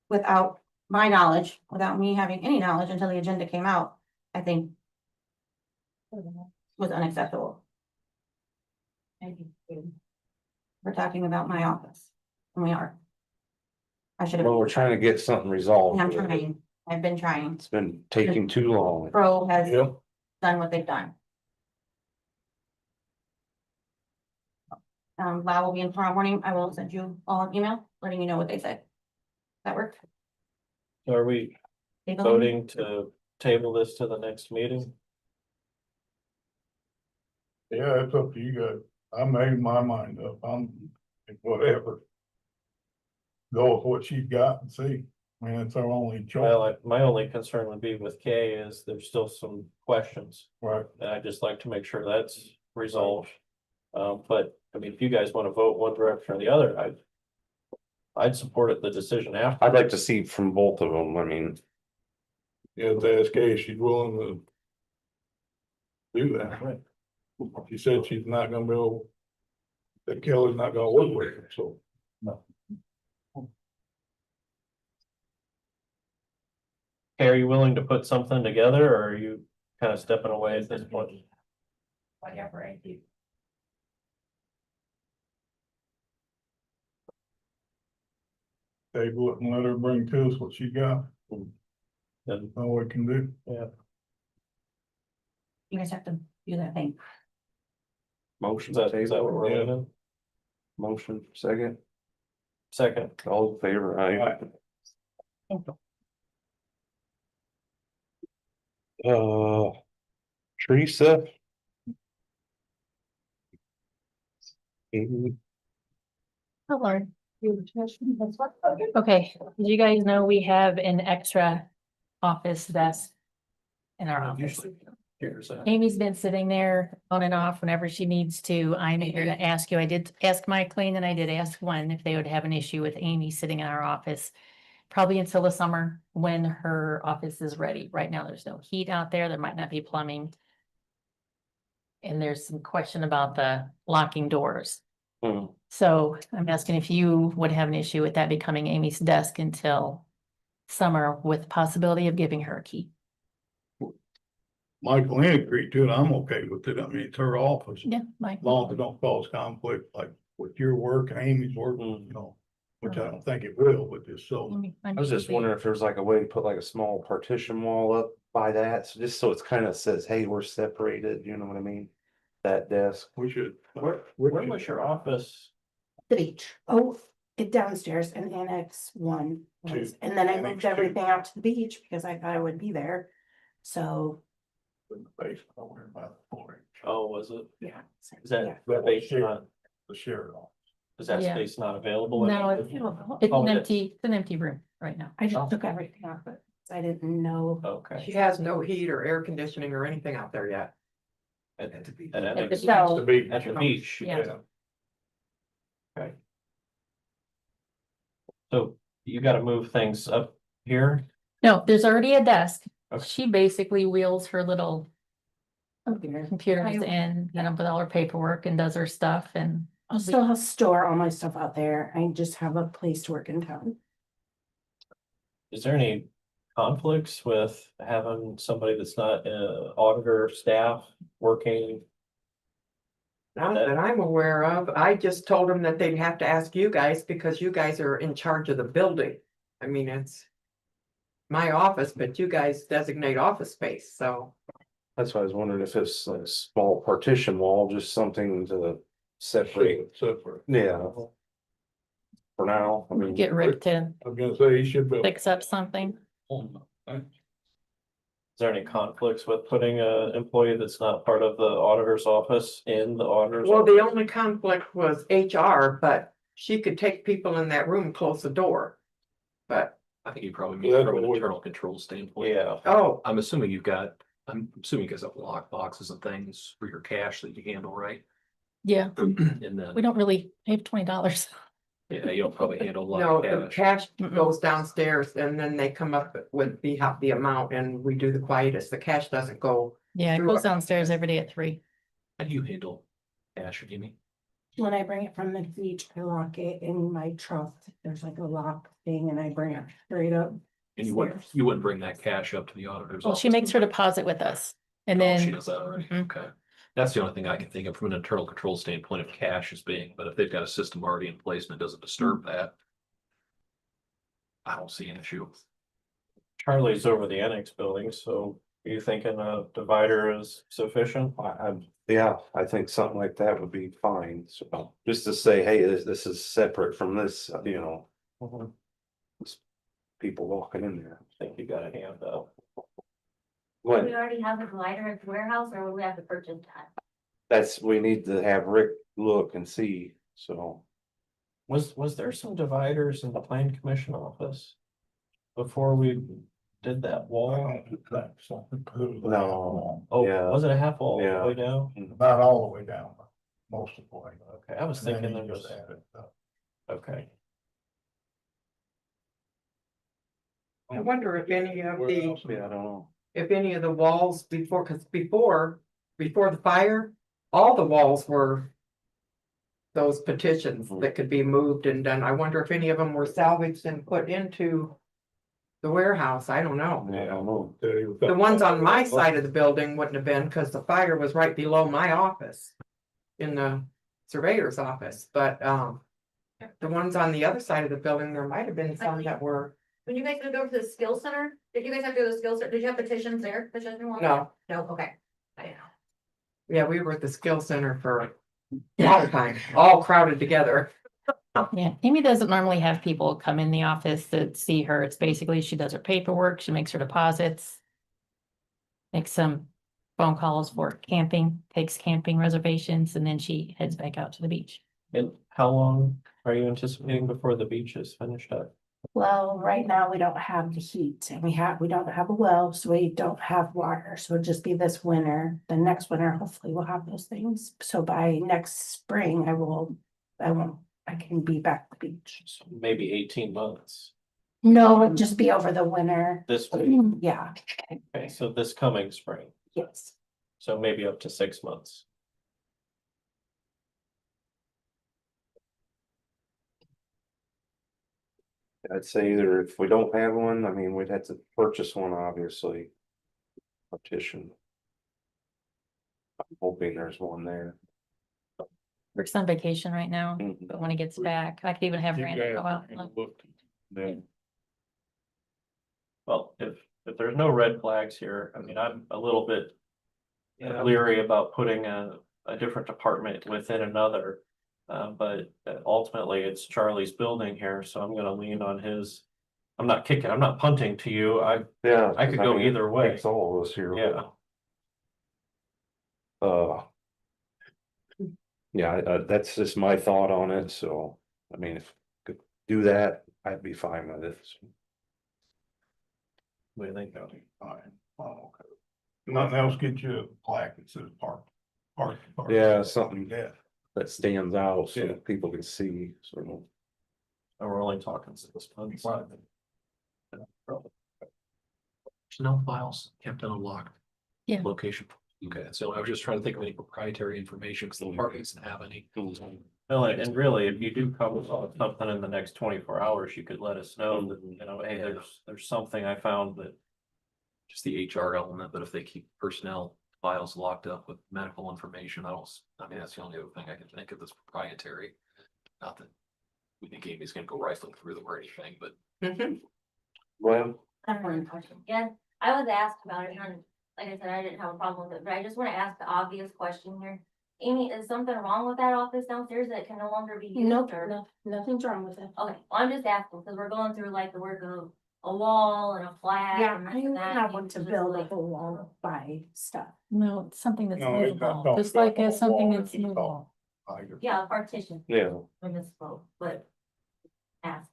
Without my knowledge, without me having any knowledge until the agenda came out, I think. Was unacceptable. We're talking about my office, and we are. I should have, Well, we're trying to get something resolved. I'm trying, I've been trying. It's been taking too long. Pro has Yeah. done what they've done. Lau will be in tomorrow morning. I will send you all an email letting you know what they said. That work? So are we Table? voting to table this to the next meeting? Yeah, it's up to you guys. I made my mind up. Whatever. Go with what she's got and see. I mean, it's our only choice, Well, my only concern would be with Kay is there's still some questions, right? and I'd just like to make sure that's resolved. But I mean, if you guys want to vote one direction or the other, I'd support it, the decision after. I'd like to see from both of them. I mean, Yeah, to ask Kay if she's willing to do that. Right. She said she's not gonna be able, that Kelly's not gonna work with her, so. Kay, are you willing to put something together, or are you kind of stepping away at this point? Whatever I do. Table it and let her bring to us what she got, Then, all we can do. You guys have to do that thing. motion is that what we're Yeah. doing? motion, second, Second, all in favor, aye. Teresa. Hello. Okay, did you guys know we have an extra office desk in our office? Amy's been sitting there on and off whenever she needs to. I'm here to ask you. I did ask Mike Clean and I did ask one if they would have an issue with Amy sitting in our office. Probably until the summer when her office is ready. Right now, there's no heat out there. There might not be plumbing. And there's some question about the locking doors. Hmm. So I'm asking if you would have an issue with that becoming Amy's desk until summer with possibility of giving her a key. Michael Lynn agreed to it, I'm okay with it, I mean, it's her office, Yeah, Mike. as long as it don't cause conflict, like with your work and Amy's work, you know. Which I don't think it will, but just so, I was just wondering if there's like a way to put like a small partition wall up by that, so just so it's kind of says, hey, we're separated, you know what I mean? That desk. we should. where was your office? The beach. Oh, it downstairs in Annex 1. Two. And then I Annex moved 2. everything out to the beach because I thought I would be there. So, In the basement over by the floor. Oh, was it? yeah. Is that That space was not, The sheriff. is that Yeah. space not available? No, it's Oh, it's an empty room right now. I just took everything off it. I didn't know. Okay. She has no heat or air conditioning or anything out there yet. And At the Annex, So, To be. at the beach. Yeah. So you gotta move things up here. No, there's already a desk. Okay. She basically wheels her little computers in, with all her paperwork and does her stuff and I'll still store all my stuff out there. I just have a place to work in town. Is there any conflicts with having somebody that's not auditor staff working? Not that I'm aware of. I just told them that they'd have to ask you guys because you guys are in charge of the building. I mean, it's my office, but you guys designate office space, so. That's why I was wondering if it's like a small partition wall, just something to separate. Separate. Yeah. For now, I mean. get Rick to I'm gonna say he should be. fix up something. Is there any conflicts with putting a employee that's not part of the auditor's office in the auditor's? Well, the office? only conflict was HR, but she could take people in that room, close the door. But, I think you probably mean Yeah, from an but what- internal control standpoint. Yeah, oh, I'm assuming you guys have lock boxes and things for your cash that you handle, right? Yeah, And we then, don't really have $20. yeah, you don't probably handle a lot no, of the cash. cash goes downstairs and then they come up with the amount and we do the quietest. The cash doesn't go. Yeah, it Through goes our downstairs office. every day at 3. How do you handle cash, Amy? When I bring it from the beach, I lock it in my trunk. There's like a lock thing and I bring it straight up. And Stairs. you wouldn't bring that cash up to the auditor's Well, office? she makes her deposit with us and Oh, she then, does that already, Mhm. okay. That's the only thing I can think of from an internal control standpoint of cash is being, but if they've got a system already in place and it doesn't disturb that. I don't see an issue. Charlie's over the annex building, so are you thinking a divider is sufficient? Yeah, I think something like that would be fine, so just to say, hey, this is separate from this, you know. Mhm. People walking in there. I think you got a hand up. When, We already have a glider at the warehouse, or will we have to purchase that? we need to have Rick look and see, so. Was there some dividers in the plan commission office? Before we did that wall? No. Oh, Yeah. was it a half wall all Yeah. the way down? Not all the way down, but most of the way. Okay, I was And then thinking you there just was, add it up. okay. I wonder if any of Where the, else? Yeah, I don't know. if any of the walls before, because before the fire, all the walls were those petitions that could be moved and done. I wonder if any of them were salvaged and put into the warehouse. I don't know. I don't know. The ones on my side of the building wouldn't have been because the fire was right below my office in the surveyor's office, but the ones on the other side of the building, there might have been some that were, When you guys gonna go to the skill center, did you guys have to go to the skill center? Did you have petitions there? Petition one? no, No, okay. I know. yeah, we were at the skill center for a long time, all crowded together. yeah, Amy doesn't normally have people come in the office to see her. It's basically she does her paperwork, she makes her deposits. Makes some phone calls for camping, takes camping reservations, and then she heads back out to the beach. And how long are you anticipating before the beach is finished up? Well, right now we don't have the heat and we don't have a well, so we don't have water. So it'll just be this winter. The next winter, hopefully we'll have those things. So by next spring, I can be back at the beach. So maybe 18 months. No, it'll just be over the winter. This, Yeah, okay, so this coming spring, yes. so maybe up to 6 months. I'd say either if we don't have one, I mean, we'd have to purchase one, obviously. Partition. I'm hoping there's one there. Rick's on vacation right now, Mhm. but when he gets back, I could even have Brandon go out. and look. Well, if there's no red flags here, I mean, I'm a little bit leery about putting a different department within another. But ultimately, it's Charlie's building here, so I'm gonna lean on his. I'm not punting to you. Yeah. I could go mean, it either way. takes all of us here. Yeah. Yeah, that's just my thought on it, so, I mean, if I could do that, I'd be fine with it. So. What do you think? Fine. Oh, okay. Nothing else get you a plaque that says park. Yeah, something. Yeah. That stands out so Yeah. people can see, so. And we're only talking 6 months. There's no files kept in a locked. Yeah. Location. Okay, so I was just trying to think of any proprietary information, because the park doesn't have any. Well, and really, if you do come with something in the next 24 hours, you could let us know that, you know, hey, there's something I found that. Just the HR element, but if they keep personnel files locked up with medical information, I mean, that's the only other thing I can think of that's proprietary. Not that we think Amy's gonna go rifling through them or anything, but Mhm. Well, I have one question. Yeah, I was asked about it, and like I said, I didn't have a problem with it, but I just wanna ask the obvious question here. Amy, is something wrong with that office downstairs that can no longer be used? Nope, or- no, nothing's wrong with it. Okay, well, I'm just asking, because we're going through like the work of a wall and a flag. Yeah, and I don't that, have you one to just build like- up a wall by stuff. No, it's something that's No, it's not movable, talking just like about as something wall, that's it's movable. Yeah, a partition, Yeah. municipal, but. Ask.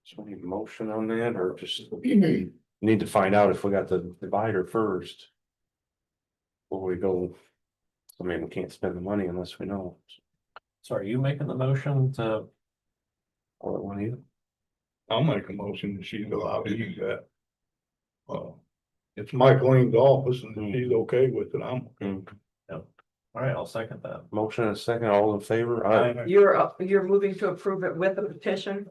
So any motion on that or just need to find out if we got the divider first? Before we go. I mean, we can't spend the money unless we know. So are you making the motion to, All at one you. I'll make a motion that she's allowed to use that. It's Michaeline's office and if she's okay with it, I'm. all right, I'll second that. Motion and a second, all in favor? Aye. You're moving to approve it with a petition?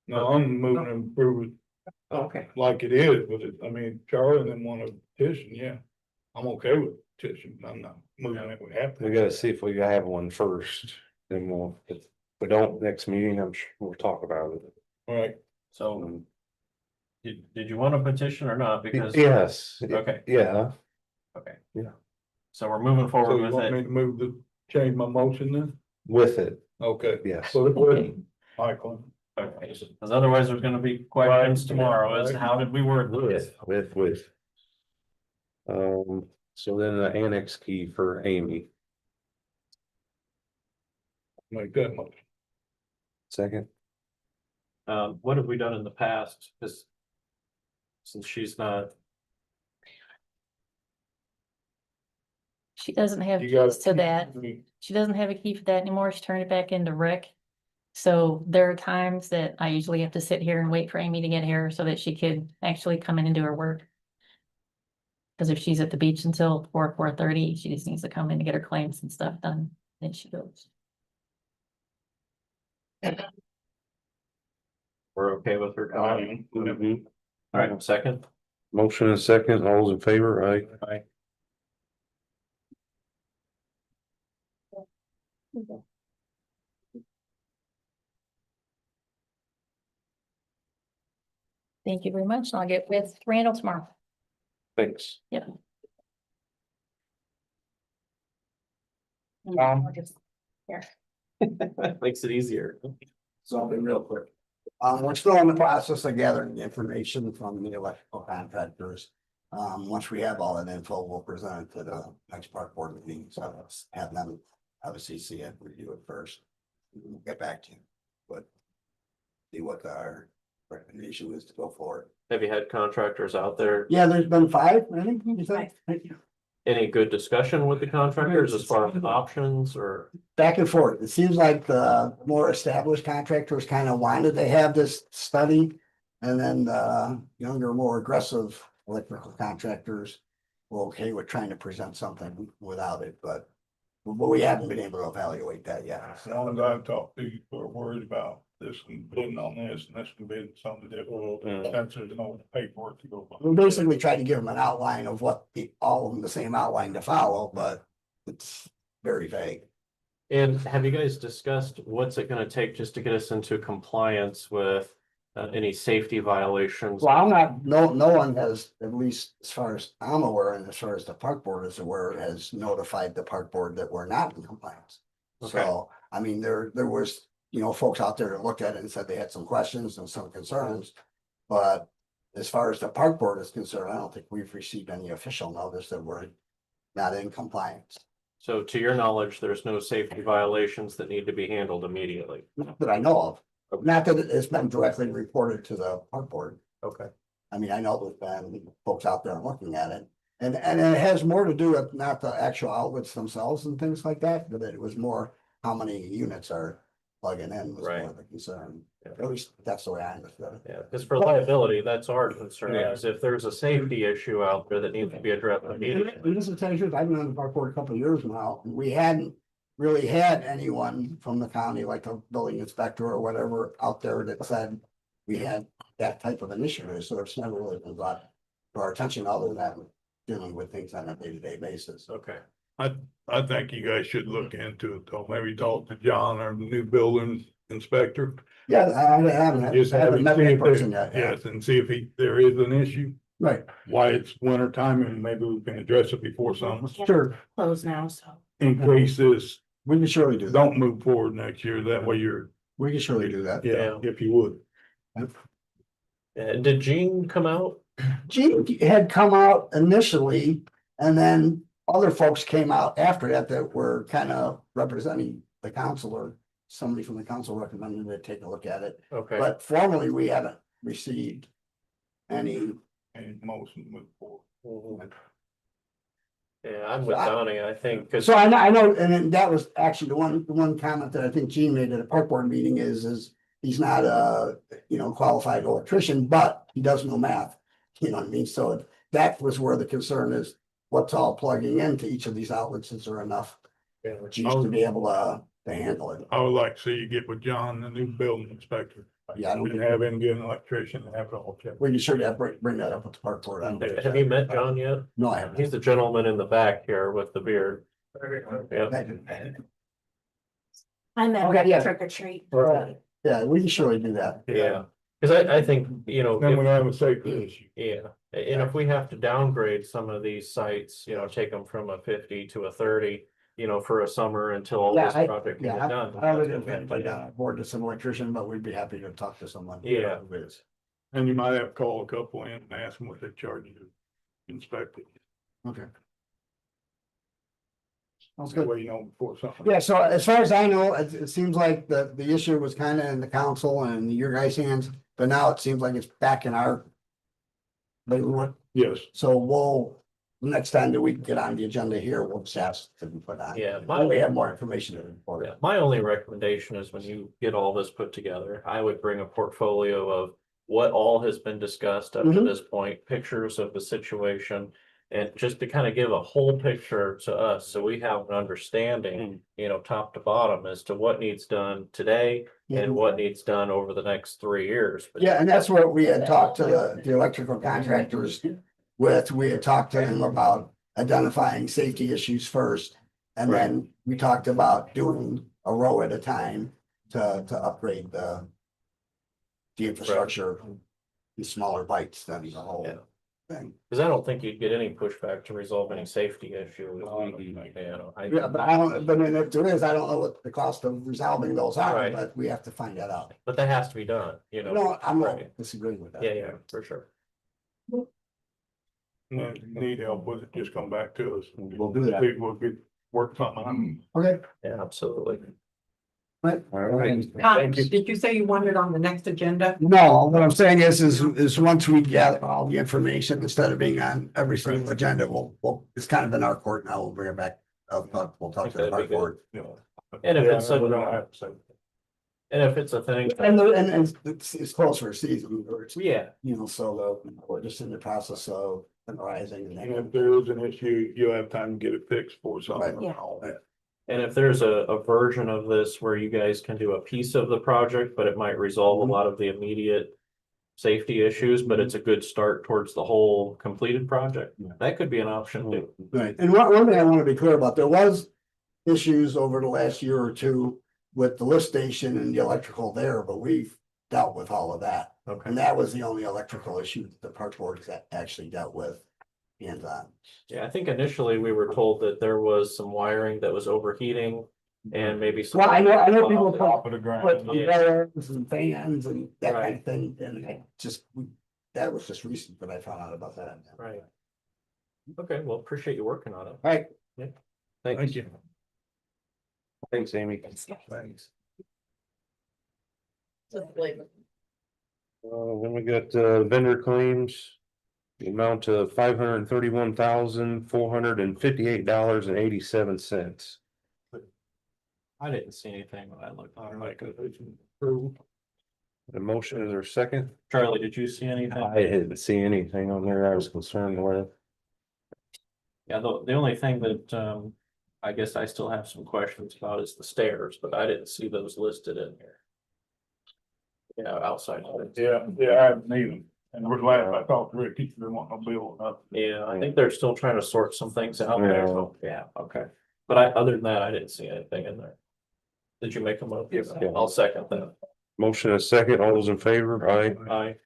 No, I'm moving to improve it Okay. like it is, but it, I mean, Charlie and then want to petition, yeah. I'm okay with petition, I'm not moving it, we have to. We gotta see if we have one first, then we'll, if we don't, next meeting, I'm sure we'll talk about it. All right, So did you want a petition or not? Because. Yes. Okay, Yeah, okay. Yeah. So we're moving so forward you with want me it. to move change my motion then? with it, Okay. yes. So it was Michael. Okay, because otherwise there's gonna be questions tomorrow as to how did we word this? With. So then the annex key for Amy, Make that motion. second, What have we done in the past? Because since she's not, She doesn't have You got. keys to that. She doesn't have a key for that anymore. She turned it back into Rick. So there are times that I usually have to sit here and wait for Amy to get here so that she could actually come in and do her work. Because if she's at the beach until 4:30, she just needs to come in to get her claims and stuff done, then she goes. we're okay with her coming. Mhm. All right, second. Motion and second, all those in favor, aye. Aye. Thank you very much. And I'll get with Randall tomorrow. Thanks. Here. Makes it easier. So I'll be real quick. We're still in the process of gathering the information from the electrical contractors. Once we have all that info, we'll present it to the next park board meeting, so let's have them obviously see it, review it first. We'll get back to you, but see what our recommendation is to go forward. Have you had contractors out there? Yeah, there's been 5, I think. You said? Any good discussion with the contractors as far as options or? Back and forth. It seems like the more established contractors kind of wanted to have this study. And then the younger, more aggressive electrical contractors were okay with trying to present something without it, but we haven't been able to evaluate that yet. As long as I've talked to you, we're worried about this and bidding on this and this can bid something different. That's there's no paperwork to go by. We basically tried to give them an outline of what all of them the same outline to follow, but it's very vague. And have you guys discussed what's it gonna take just to get us into compliance with any safety violations? Well, I'm not, no one has, at least as far as I'm aware, and as far as the park board is aware, has notified the park board that we're not in compliance. Okay. So, I mean, there was, folks out there that looked at it and said they had some questions and some concerns. But as far as the park board is concerned, I don't think we've received any official notice that we're not in compliance. So to your knowledge, there's no safety violations that need to be handled immediately. Not that I know of, not that it's been directly reported to the park board. Okay. I mean, I know there's been folks out there looking at it. And it has more to do with not the actual outlets themselves and things like that, but it was more how many units are plugging in was Right. more the concern. Yeah. At least that's the way I understood it. Yeah, because for liability, that's our concern, Yeah. is if there's a safety issue out there that needs to be addressed And immediately. this is the truth, I've been on the park board a couple of years now, and we hadn't really had anyone from the county, like a building inspector or whatever, out there that said we had that type of initiative, so it's never really been brought to our attention other than dealing with things on a day-to-day basis. Okay. I think you guys should look into it though. Maybe talk to John, our new building inspector. Yeah, I haven't, Just I have haven't him met see that if person there, yet. Yeah. yes, and see if there is an issue, Right, why it's winter time and maybe we can address it before summer. sure. Closed now, so. In case this We can surely do that. Don't move forward next year. That way you're, We can surely do that. yeah, if you would. Did Gene come out? Gene had come out initially, and then other folks came out after that were kind of representing the council, or somebody from the council recommended to take a look at it. Okay, But formally, we haven't received any. And motion move forward. Mhm. Yeah, I'm with Donnie, I think, cause So I know, and then that was actually the one comment that I think Gene made at a park board meeting is he's not a, qualified electrician, but he does know math. You know what I mean? So that was where the concern is, what's all plugging into each of these outlets, is there enough juice to be able to handle it? I would like to see you get with John, the new building inspector. Yeah, I don't And have him get an electrician and have it all checked. we can sure bring that up with the park board. I don't- have you met John yet? No, I haven't. He's the gentleman in the back here with the beard. Yeah, I met Okay, yeah. trick or treat. Yeah, we can surely do that. yeah, cause I think, Then we don't have a safety issue. yeah, and if we have to downgrade some of these sites, take them from a 50 to a 30. For a summer until all this project can Yeah, get done. I don't know if anybody on board is an electrician, but we'd be happy to talk to someone. Yeah. Who is. And you might have to call a couple in and ask them what they charge you to inspect it. Okay. Sounds That good. way you know before something. Yeah, so as far as I know, it seems like the issue was kind of in the council and your guys' hands, but now it seems like it's back in our. bailiwick. Yes. So next time that we get on the agenda here, we'll just ask to be put on. Yeah, We have more information to report. Yeah, my only recommendation is when you get all this put together, I would bring a portfolio of what all has been discussed up to Mhm. this point, pictures of the situation. And just to kind of give a whole picture to us, so we have an understanding, top to bottom as to what needs done today and what needs done over the next 3 years. But Yeah, and that's what we had talked to the electrical contractors with. We had talked to them about identifying safety issues first. And then we talked about doing a row at a time to upgrade the infrastructure in smaller bites than the whole Yeah. thing. Because I don't think you'd get any pushback to resolve any safety issue. Yeah, but if there is, I don't know what the cost of resolving those are, Right. but we have to find that out. But that has to be done, No, I'm not Right. disagreeing with that. Yeah, for sure. And if you need help with it, just come back to us. We'll do that. We'll get, work something out. Okay. Yeah, absolutely. Right. All right. Tom, did you say you wanted on the next agenda? No, what I'm saying is once we gather all the information, instead of being on every single agenda, it's kind of in our court now. We'll bring it back. We'll talk to the That'd be park board. And if it's We don't have to say. And if it's a thing. And it's close for a season, or it's, Yeah, so we're just in the process of rising. And if there is an issue, you'll have time to get it fixed for something. Right. Yeah. and if there's a version of this where you guys can do a piece of the project, but it might resolve a lot of the immediate safety issues, but it's a good start towards the whole completed project, that could be an option too. Right, and one thing I want to be clear about, there was issues over the last year or two with the lift station and the electrical there, but we've dealt with all of that. Okay. And that was the only electrical issue that the park board actually dealt with. And Yeah, I think initially we were told that there was some wiring that was overheating and maybe some. well, I know people Top put of the ground. blowers and fans and that kind Right. of thing, and that was just recent that I found out about that. Right. Okay, well, appreciate you working on it. All right, Thank you. Thanks, Amy. Thanks. Then we got vendor claims. The amount of $531,458.87. I didn't see anything when I looked. The motion, is there a second? Charlie, did you see anything? I didn't see anything on there I was concerned with. Yeah, the only thing that, I guess I still have some questions about is the stairs, but I didn't see those listed in here. Yeah, outside. of it. Yeah, I haven't either. And we're glad I talked to Rick, he didn't want no bill or nothing. Yeah, I think they're still trying to sort some things out there, so, yeah, okay. But other than that, I didn't see anything in there. Did you make a motion? Yes. I'll second that. Motion is second, all those in favor, aye. Aye.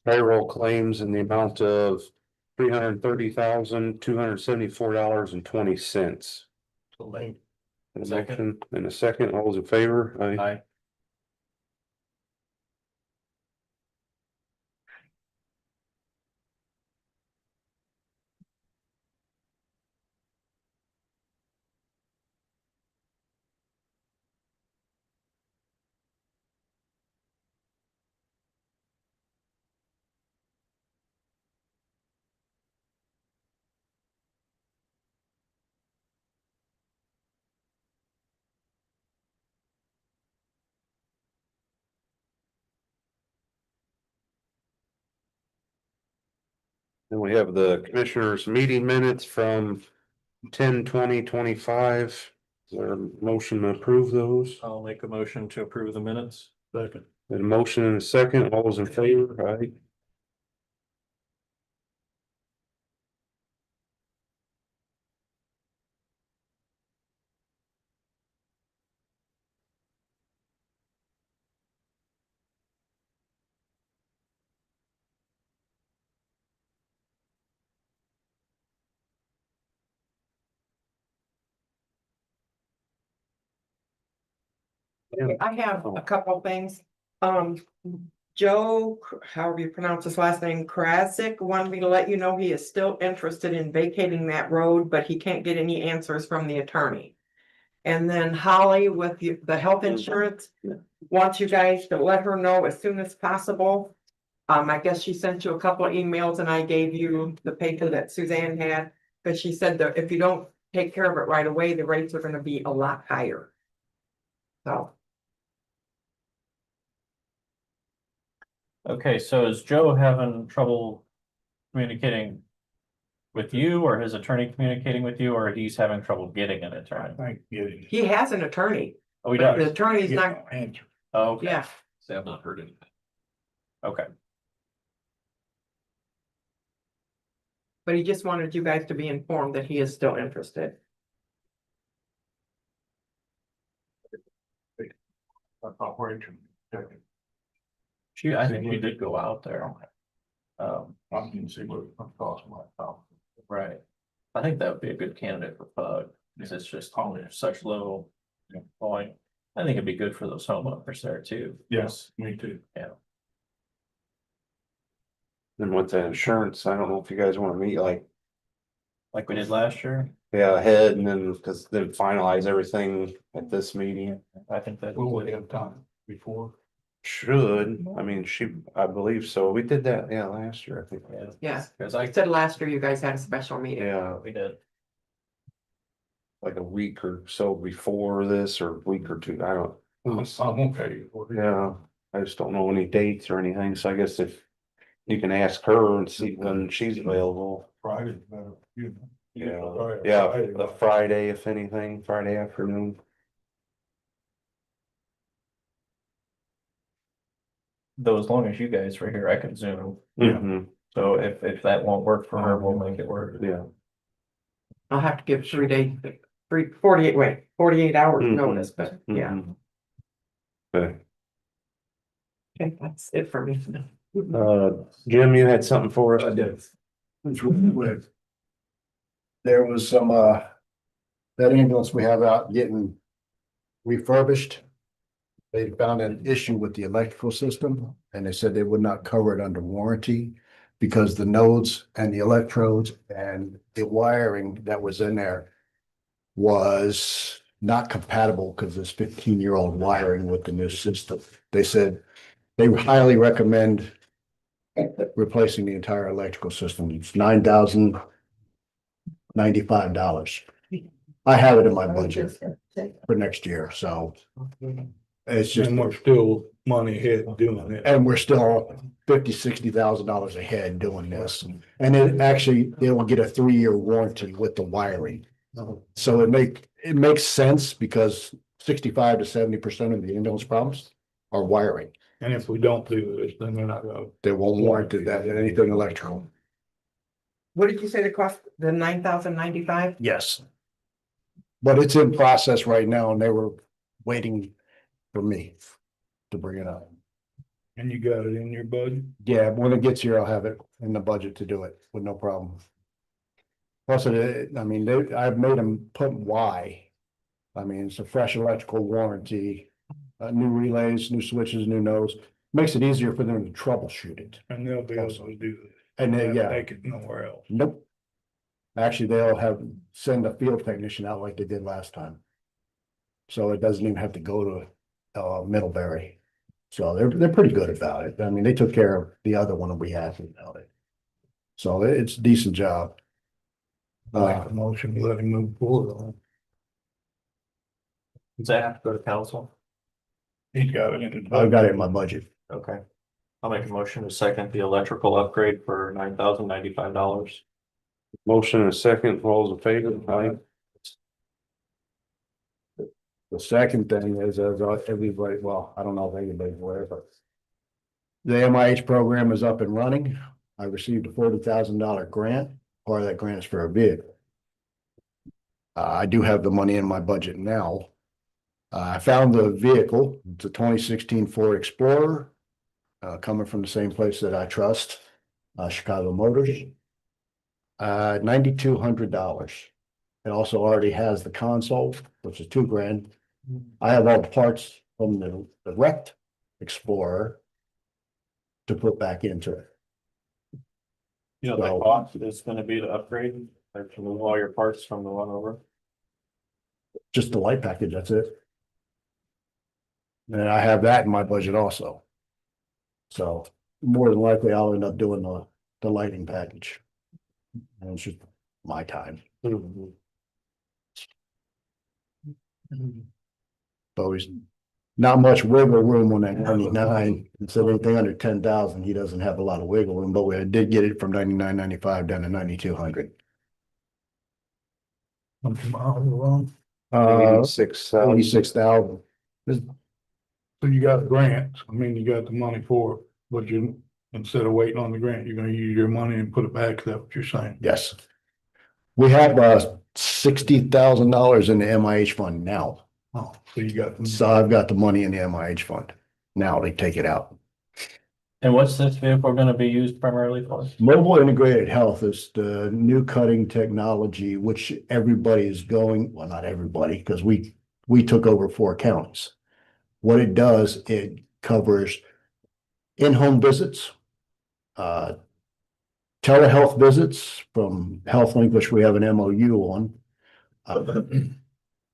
Payroll claims in the amount of $330,274.20. So made. A Second. motion and a second, all those in favor? Aye. Then we have the commissioners' meeting minutes from 10/20/25. Is there a motion to approve those? I'll make a motion to approve the minutes. Second. And a motion and a second, all those in favor, aye? I have a couple of things. Joe, however you pronounce his last name, Krasik, wanted me to let you know he is still interested in vacating that road, but he can't get any answers from the attorney. And then Holly with the health insurance wants you guys to let her know as soon as possible. I guess she sent you a couple of emails and I gave you the paper that Suzanne had, but she said that if you don't take care of it right away, the rates are gonna be a lot higher. So. Okay, so is Joe having trouble communicating with you, or his attorney communicating with you, or he's having trouble getting an I attorney? think getting. He has an attorney. Oh, he But the does? attorney's not, Answer. Oh, okay. yeah, Say I've not heard anything. Okay, but he just wanted you guys to be informed that he is still interested. Operation. I think we did go out there. I can see what it costs my house. Right. I think that would be a good candidate for Pug, because it's just such low point. I think it'd be good for those homeowners there too. Yes, me too. And with the insurance, I don't know if you guys wanna meet like, Like we did last year. yeah, ahead and then, cause then finalize everything at this meeting. I think that. Will we have time before? Should, I mean, I believe so. We did that, yeah, last year, I think. Yeah, Because I said last year you guys had a special meeting. Yeah, we did. like a week or so before this or a week or two, I don't. I'm okay. Yeah, I just don't know any dates or anything, so I guess if you can ask her and see when she's available. Friday's better, you know. Yeah, the Friday, if anything, Friday afternoon. Though as long as you guys were here, I could Zoom. Mhm. So if that won't work for her, we'll make it work. Yeah. I'll have to give 3 days, 48 hours Mhm. notice, but yeah, Mhm. Okay, okay, that's it for me. Jim, you had something for us? I did. It's really quick. There was some, that ambulance we have out getting refurbished. They found an issue with the electrical system and they said they would not cover it under warranty because the nodes and the electrodes and the wiring that was in there was not compatible because it's 15-year-old wiring with the new system. They said they highly recommend replacing the entire electrical system. It's $9,095. I have it in my budget for next year, so it's just, And we're still money ahead doing it. and we're still $50,000-$60,000 ahead doing this. And it will get a 3-year warranty with the wiring. So it makes sense because 65 to 70% of the ambulance problems are wiring. And if we don't do this, then they're not gonna. They won't warranty that in anything electrical. What did you say the cost, the 9,095? Yes. But it's in process right now and they were waiting for me to bring it up. And you got it in your budget? Yeah, when it gets here, I'll have it in the budget to do it with no problem. Plus, I mean, I've made them put why. I mean, it's a fresh electrical warranty, new relays, new switches, new nodes, makes it easier for them to troubleshoot it. And they'll be able to do this. And then, yeah, Take it nowhere else. nope. Actually, send a field technician out like they did last time. So it doesn't even have to go to, Middlebury. So they're pretty good about it. I mean, they took care of the other one that we had about it. So it's a decent job. Make a motion to let him move forward on Does that have to go to council? it. He's got it in his I've budget. got it in my budget. Okay. I'll make a motion to second the electrical upgrade for $9,095. Motion and a second, all those in favor? Aye. The second thing is, as everybody, well, I don't know if anybody's aware, but the MIH program is up and running. I received a $40,000 grant. Part of that grant is for a vehicle. I do have the money in my budget now. I found the vehicle. It's a 2016 Ford Explorer, coming from the same place that I trust, Chicago Motors. $9,200. It also already has the console, which is $2,000. I have all the parts from the wrecked Explorer to put back into it. You know, the So- cost is gonna be to upgrade, or to move all your parts from the one over. Just the light package, that's it. And I have that in my budget also. So more than likely, I'll end up doing the lighting package. And it's just my time. But always not much wiggle room on that 99. And so anything under 10,000, he doesn't have a lot of wiggle room, but we did get it from 99.95 down to 9,200. Something miles along. 86,000. 86,000. So you got a grant, I mean, you got the money for it, but you, instead of waiting on the grant, you're gonna use your money and put it back, is that what you're saying? Yes. We have $60,000 in the MIH fund now. Oh, so you got. So I've got the money in the MIH fund. Now they take it out. And what's this vehicle gonna be used primarily for? Mobile integrated health is the new cutting technology, which everybody is going, well, not everybody, because we took over 4 counties. What it does, it covers in-home visits, telehealth visits from HealthLink, which we have an MOU on,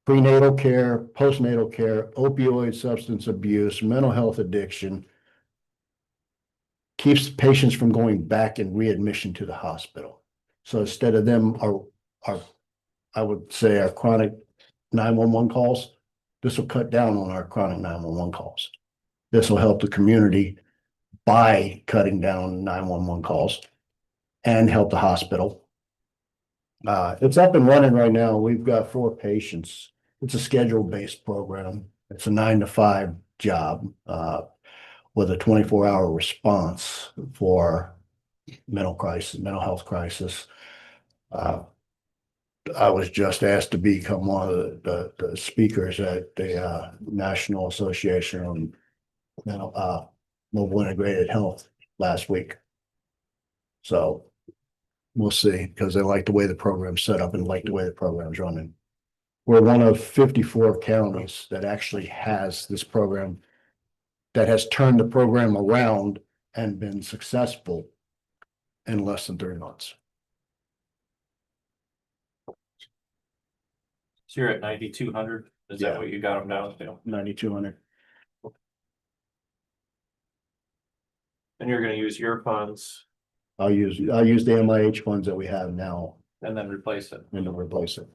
prenatal care, postnatal care, opioid substance abuse, mental health addiction, keeps patients from going back and readmission to the hospital. So instead of them I would say our chronic 911 calls, this will cut down on our chronic 911 calls. This will help the community by cutting down 911 calls and help the hospital. It's up and running right now. We've got 4 patients. It's a schedule-based program. It's a 9 to 5 job, with a 24-hour response for mental health crisis. I was just asked to become one of the speakers at the National Association on Mobile Integrated Health last week. So we'll see, because they like the way the program's set up and like the way the program's running. We're one of 54 counties that actually has this program, that has turned the program around and been successful in less than 3 months. So you're at 9,200, is Yeah. that what you got them down to? 9,200. And you're gonna use your funds I'll use the MIH funds that we have now and then replace it. and to replace it.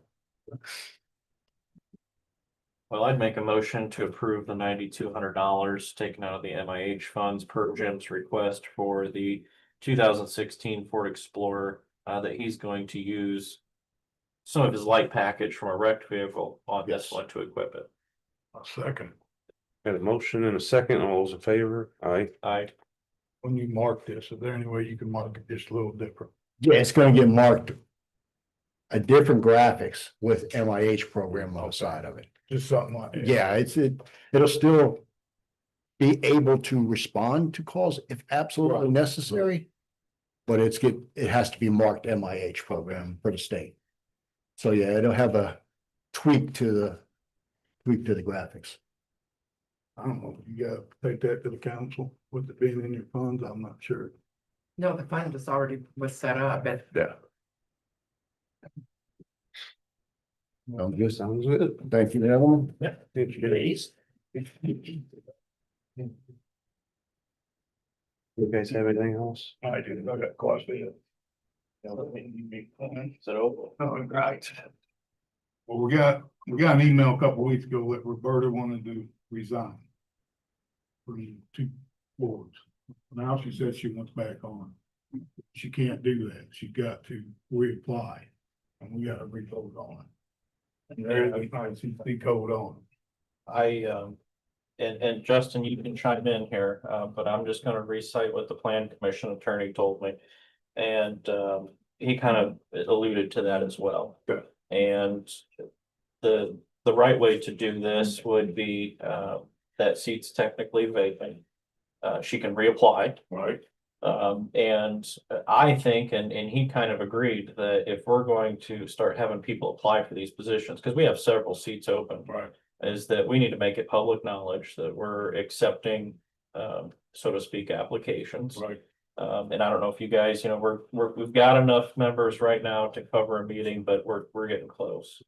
Well, I'd make a motion to approve the $9,200 taken out of the MIH funds per Jim's request for the 2016 Ford Explorer, that he's going to use some of his light package from a wrecked vehicle on this Yes. one to equip it. A second, Got a motion and a second, all those in favor? Aye. when you mark this, is there any way you can mark it just a little different? Yeah, it's gonna get marked a different graphics with MIH program outside of it. Just something like that. Yeah, it'll still, be able to respond to calls if absolutely necessary. But it has to be marked MIH program for the state. So yeah, it'll have a tweak to the graphics. I don't know, you gotta take that to the council with it being in your funds, I'm not sure. No, the fund was already set up, but Yeah. Sounds good. Thank you, gentlemen. Yeah. You guys have anything else? I do, I got Clarksville. Is it open? Oh, right. Well, we got an email a couple weeks ago that Roberta wanted to resign. From 2 boards. Now she says she wants back on. She can't do that. She's got to reapply. And we gotta re-vote on it. And there's a ICC code on it. And Justin, you can chime in here, but I'm just gonna recite what the plan commission attorney told me. And, he kind of alluded to that as well. Good. And the right way to do this would be, that seat's technically vacant. She can reapply. Right. And I think, and he kind of agreed that if we're going to start having people apply for these positions, because we have several seats open. Right. Is that we need to make it public knowledge that we're accepting, so to speak, applications. Right. And I don't know if you guys, you know, we've got enough members right now to cover a meeting, but we're getting close.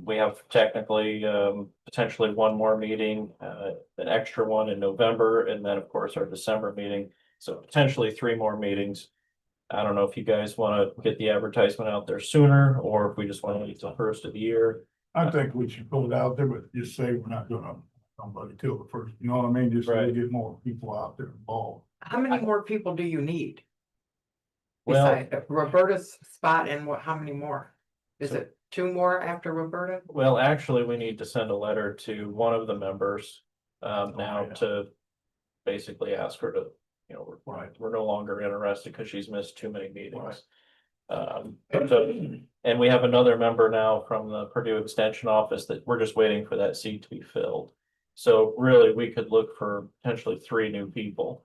We have technically, potentially one more meeting, an extra one in November, and then of course our December meeting. So potentially 3 more meetings. I don't know if you guys want to get the advertisement out there sooner, or if we just want to wait till first of the year. I think we should put it out there, but just say we're not gonna, somebody till the first, you know what I mean? Just so we Right. get more people out there involved. how many more people do you need? Well, Besides Roberta's spot and how many more? Is it 2 more after Roberta? well, actually, we need to send a letter to one of the members, now yeah. to basically ask her to, you know, Right. we're no longer interested because she's missed too many meetings. So, and we have another member now from the Purdue Extension Office that we're just waiting for that seat to be filled. So really, we could look for potentially 3 new people.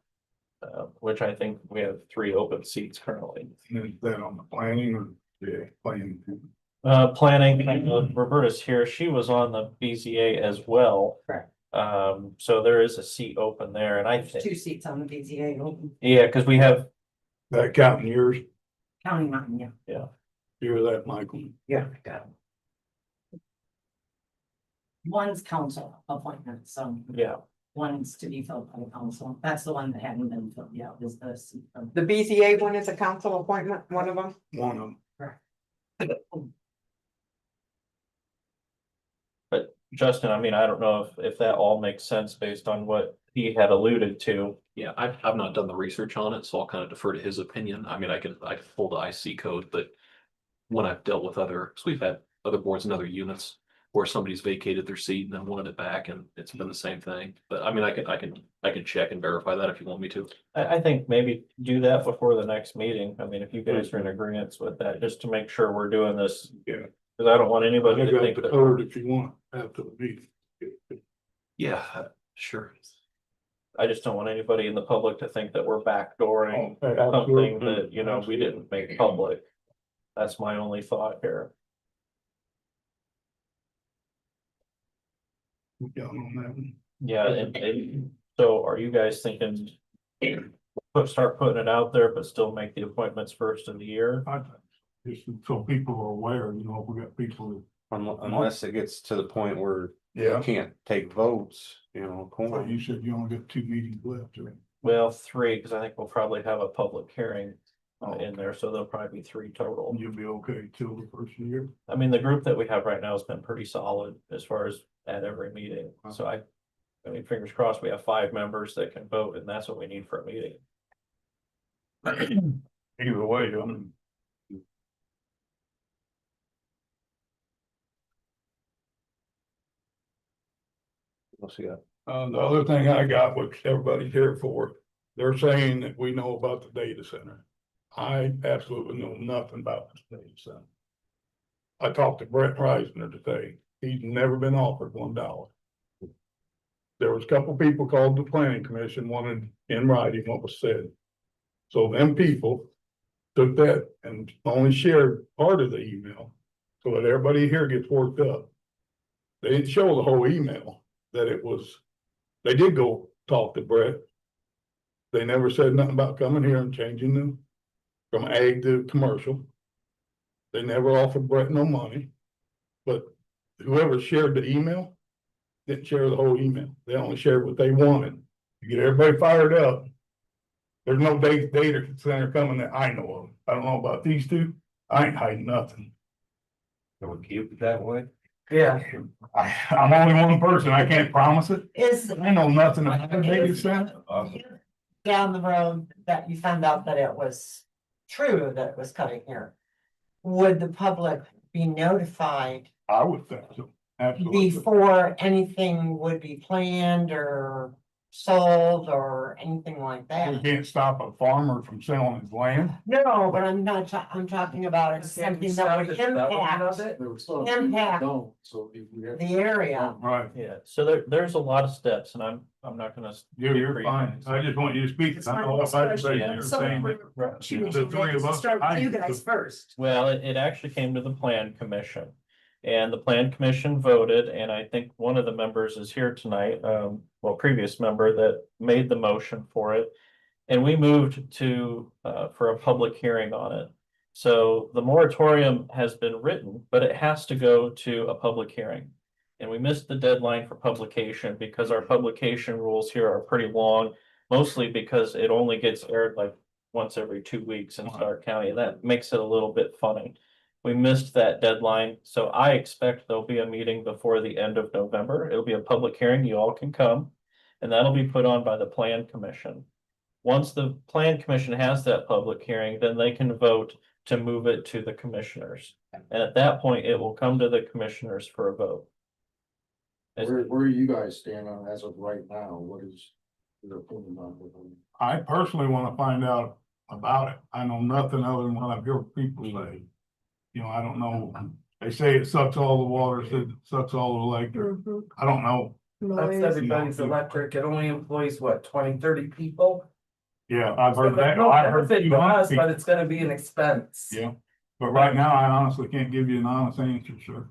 Which I think we have 3 open seats currently. And is that on the planning or the planning? Planning, Roberta's here, she was on the BZA as well. Correct. So there is a seat open there, and I think, 2 seats on the BZA, open yeah, because we have, That counting yours, county mountain, yeah. yeah, you hear that, Michael? Yeah, got it. One's council appointment, so yeah. one's to be filled by the council. That's the one that hadn't been filled yet, is the seat from. The BZA one is a council appointment, one of them? One of them. But Justin, I mean, I don't know if that all makes sense based on what he had alluded to. Yeah, I've not done the research on it, so I'll kind of defer to his opinion. I mean, I can pull the IC code, but when I've dealt with so we've had other boards and other units where somebody's vacated their seat and then wanted it back, and it's been the same thing. But I mean, I can check and verify that if you want me to. I think maybe do that before the next meeting. I mean, if you guys are in agreement with that, just to make sure we're doing this. Yeah. Because I don't want anybody I to got think the that. code if you want after the meeting. Yeah, sure. I just don't want anybody in the public to think that we're backdooring Oh, something absolutely. that, you know, we didn't make public. That's my only thought here. We got on that one. Yeah, and so are you guys thinking start putting it out there, but still make the appointments first of the year? I just so people are aware, you know, if we got people. Unless it gets to the point where you Yeah. can't take votes, you know. So quorum. you said you only got 2 meetings left, right? Well, 3, because I think we'll probably have a public hearing Oh, in there, so there'll probably be 3 total. You'll be okay till the first year. I mean, the group that we have right now has been pretty solid as far as at every meeting. So I mean, fingers crossed, we have 5 members that can vote, and that's what we need for a meeting. Either way, I mean. What's he got? The other thing I got, which everybody's here for, they're saying that we know about the data center. I absolutely know nothing about this data center. I talked to Brett Reisner today. He's never been offered $1. there was a couple people called the planning commission, wanted in writing what was said. So them people took that and only shared part of the email, so that everybody here gets worked up. They didn't show the whole email, that it was, they did go talk to Brett. They never said nothing about coming here and changing them from ag to commercial. They never offered Brett no money, but whoever shared the email didn't share the whole email. They only shared what they wanted to get everybody fired up. There's no data center coming that I know of. I don't know about these two. I ain't hiding nothing. Can we keep it that way? Yeah. I'm only one person. I can't promise it. Is I know nothing about the data center. down the road that you found out that it was true that it was cutting here, would the public be notified I would think so. Absolutely. before anything would be planned or sold or anything like We that? can't stop a farmer from selling his land. No, but I'm not, I'm talking about it, something that would impact the area. Right. Yeah, so there's a lot of steps and I'm not gonna. You're fine. I just want you to speak. I know if I say you're saying that the three of us. Start with you guys first. Well, it actually came to the plan commission. And the plan commission voted, and I think one of the members is here tonight, previous member that made the motion for it. And we moved to, for a public hearing on it. So the moratorium has been written, but it has to go to a public hearing. And we missed the deadline for publication because our publication rules here are pretty long, mostly because it only gets aired like once every 2 weeks in Stark County. That makes it a little bit funny. We missed that deadline, so I expect there'll be a meeting before the end of November. It'll be a public hearing, you all can come. And that'll be put on by the plan commission. Once the plan commission has that public hearing, then they can vote to move it to the commissioners. And at that point, it will come to the commissioners for a vote. Where do you guys stand on as of right now? What is your opinion on it? I personally want to find out about it. I know nothing other than what I've heard people say. You know, I don't know. They say it sucks all the water, it sucks all the electric. I don't know. That's everybody's electric, it only employs what, 20, 30 people? Yeah, I've heard that. No I've heard benefit few to us, hundred people. but it's gonna be an expense. Yeah, but right now, I honestly can't give you an honest answer, sir.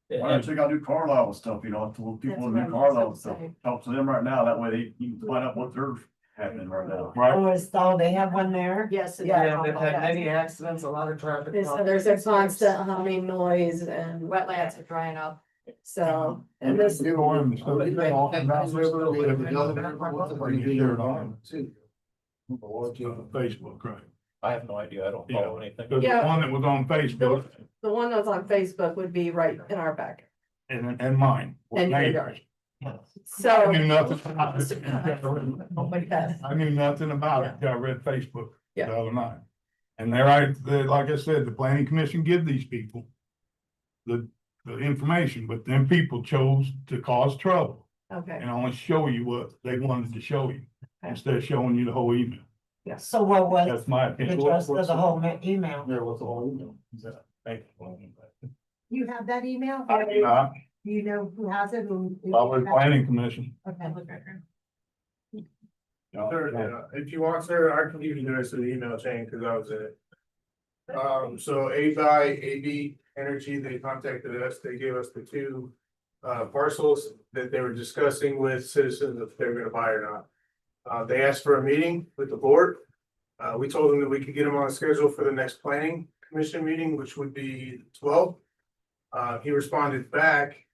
Why don't you gotta do Carlisle stuff, you know, to people That's do what I was Carlisle gonna stuff, say. talk to them right now, that way they you can find out what they're happening right now. Right? Oh, they have one there? Yes. Yeah, they've had many accidents, a lot of traffic. There's a constant humming noise and wetlands are drying up. So, and this, Storm and stuff you're talking about, Facebook, right? I have no idea, I don't follow anything. There's Yeah. one that was on Facebook the one that's on Facebook would be right in our back. and mine. And your Neighbors. yard. I So. knew nothing about it. Oh my God. I knew nothing about it. I read Facebook the Yeah. other night. And like I said, the planning commission give these people the information, but then people chose to cause trouble Okay. and only show you what they wanted to show you instead of showing you the whole email. So what was That's my opinion. the rest of the whole email? Yeah, what's the whole email? Thank you. You have that email? I do not, Do you know who has it? probably planning commission. Okay. If you want, sir, I can give you the rest of the email chain because I was in it. So AB Energy, they contacted us, they gave us the two parcels that they were discussing with citizens if they were gonna buy or not. They asked for a meeting with the board. We told them that we could get them on a schedule for the next planning commission meeting, which would be 12. He responded back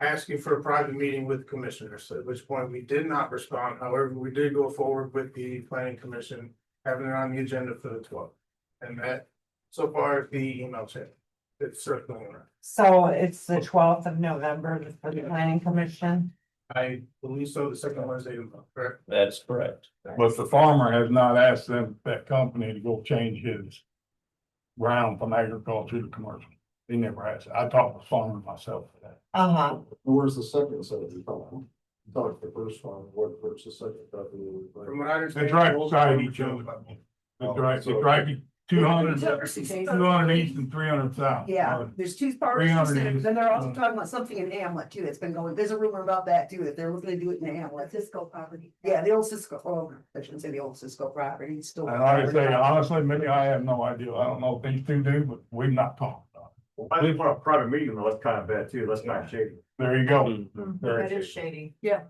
asking for a private meeting with commissioners, at which point we did not respond. However, we did go forward with the planning commission, having it on the agenda for the 12th. And that, so far, the email chain, it's circling around. So it's the 12th of November for the planning commission? I believe so, the second Wednesday of the month, correct? That's correct. But the farmer has not asked that company to go change his ground from agriculture to commercial. He never has. I talked to the farmer myself for that. Uh-huh. Where's the second set of you talking? You talked the first one, where's the second copy? From what I understand. It's right beside each other. It's right 200 east and 300 south. Yeah, there's two parties, 300 then they're also east. talking about something in Hamlet too, that's been going, there's a rumor about that too, that they're looking to do it in Hamlet. Cisco property. Yeah, the old Cisco, oh, I shouldn't say the old Cisco property, it's still. And like I say, honestly, maybe I have no idea. I don't know if these two do, but we've not talked about it. I think for a private meeting, that's kind of bad too, that's kind of shady. There you go. That is shady. Yeah.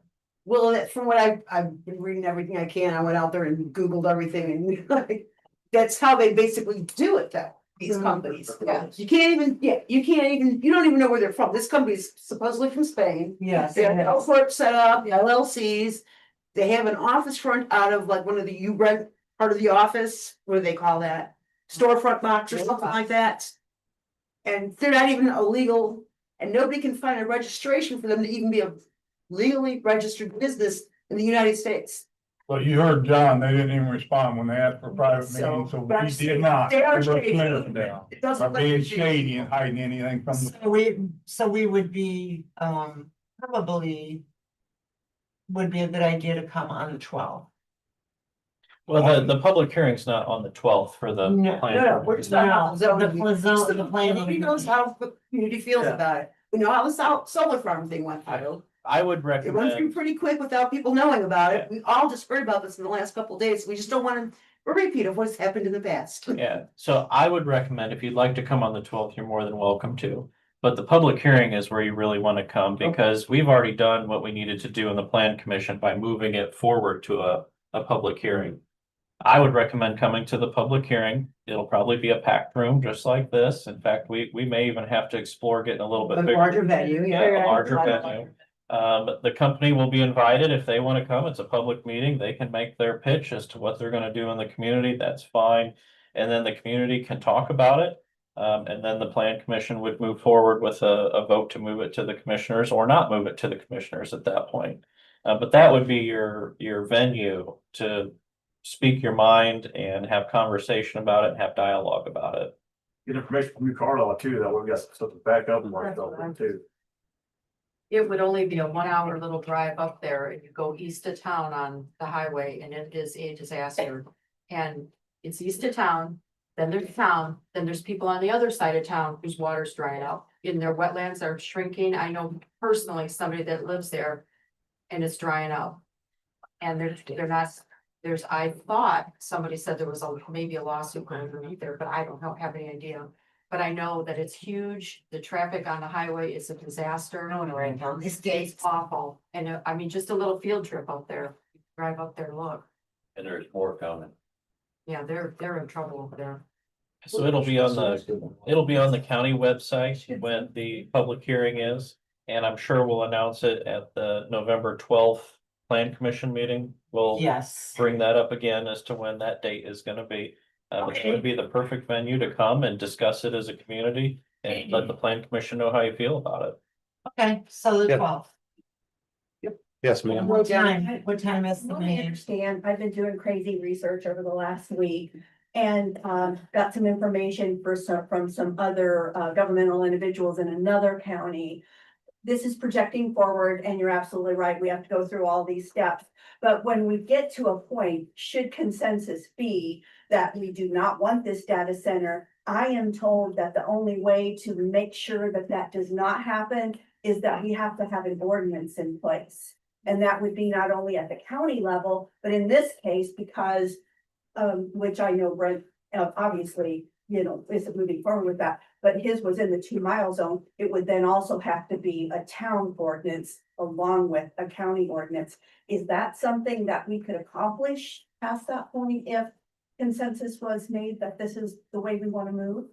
Well, from what I've been reading everything I can, I went out there and Googled everything and like, that's how they basically do it though, these companies. Yeah, you can't even, you don't even know where they're from. This company's supposedly from Spain. Yes. They have L corp set up, the LLCs. They have an office front out of like one of the U-Bread part of the office, what do they call that? Storefront box or something like that. And they're not even illegal, and nobody can find a registration for them to even be a legally registered business in the United States. But you heard John, they didn't even respond when they asked for private So, meetings, so that's- he did not. they are They were shady. clear down. It doesn't Or look being like- shady and hiding anything from the. So we would be, probably would be a good idea to come on the 12th. Well, the public hearing's not on the 12th for the. No, plan. No, we're just talking about zoning. The planning. Nobody knows how the community feels Yeah. about it. We know how the solar farm thing went through. I would It went through recommend, pretty quick without people knowing about it. We all just heard about this in the last couple of days. We just don't want a repeat of what's happened in the past. yeah, so I would recommend if you'd like to come on the 12th, you're more than welcome to. But the public hearing is where you really want to come because we've already done what we needed to do in the plan commission by moving it forward to a public hearing. I would recommend coming to the public hearing. It'll probably be a packed room just like this. In fact, we may even have to explore getting a little bit A bigger. larger venue, Yeah, a larger venue. The company will be invited if they want to come. It's a public meeting. They can make their pitch as to what they're going to do in the community. That's fine. And then the community can talk about it. And then the plan commission would move forward with a vote to move it to the commissioners or not move it to the commissioners at that point. But that would be your venue to speak your mind and have conversation about it and have dialogue about it. Get information from your Carlisle too, that way we got stuff to back up and work on too. It would only be a 1 hour little drive up there and you go east of town on the highway and it is a disaster. And it's east of town, then there's town, then there's people on the other side of town whose water's drying out. And their wetlands are shrinking. I know personally somebody that lives there and it's drying out. And they're not, I thought somebody said there was maybe a lawsuit going on there, but I don't have any idea. But I know that it's huge. The traffic on the highway is a disaster. It's awful. And I mean, just a little field trip up there, drive up there, look. And there's more coming. Yeah, they're in trouble over there. So it'll be on the county website when the public hearing is. And I'm sure we'll announce it at the November 12th Plan Commission meeting. We'll Yes. bring that up again as to when that date is gonna be. It would be the perfect venue to come and discuss it as a community and let the plan commission know how you feel about it. Okay, so the Yep. 12th. Yes, ma'am. What time is the I meeting? understand, I've been doing crazy research over the last week. And got some information from some other governmental individuals in another county. This is projecting forward, and you're absolutely right, we have to go through all these steps. But when we get to a point, should consensus be that we do not want this data center, I am told that the only way to make sure that that does not happen is that we have to have an ordinance in place. And that would be not only at the county level, but in this case, because which I know Brent, obviously, isn't moving forward with that, but his was in the 2 mile zone. It would then also have to be a town ordinance along with a county ordinance. Is that something that we could accomplish past that point if consensus was made that this is the way we want to move?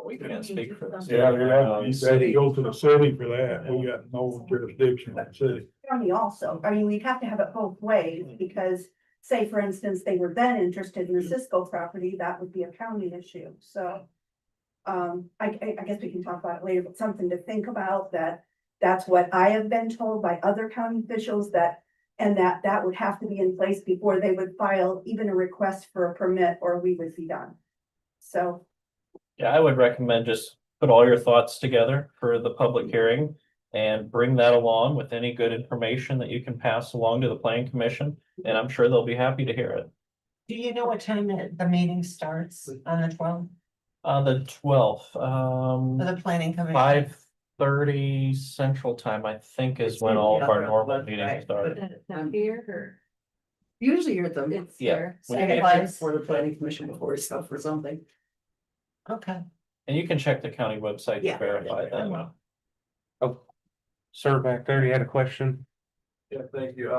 We can't speak for this. Yeah, you have to go to the city for that. We got no jurisdiction in the city. County also, I mean, we'd have to have it both ways because say, for instance, they were then interested in the Cisco property, that would be a county issue, so. I guess we can talk about it later, but something to think about that's what I have been told by other county officials that would have to be in place before they would file even a request for a permit or we would be done. So. Yeah, I would recommend just put all your thoughts together for the public hearing and bring that along with any good information that you can pass along to the planning commission. And I'm sure they'll be happy to hear it. Do you know what time the meeting starts on the 12th, On the twelfth, for the planning commission? 5:30 Central Time, I think is when all of our normal meetings start. Not here or? Usually you're at the. It's Yeah. there. Same place for the planning commission before it's stuff or something. Okay. And you can check the county website to Yeah. verify that. Oh, sir, back there, you had a question? Yeah, thank you.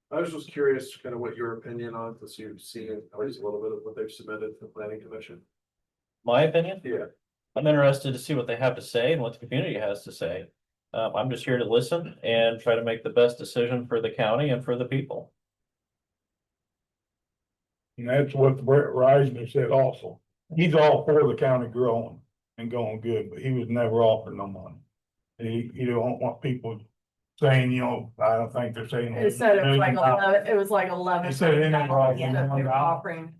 I was just curious kind of what your opinion on, to see at least a little bit of what they've submitted to the planning commission. My opinion? Yeah. I'm interested to see what they have to say and what the community has to say. I'm just here to listen and try to make the best decision for the county and for the people. And that's what Brett Reisner said also. He's all for the county growing and going good, but he was never offered no money. He don't want people saying, you know, I don't think they're saying. It said it was like 11, it was like 11. It said it in there, right, Yeah, they were offering.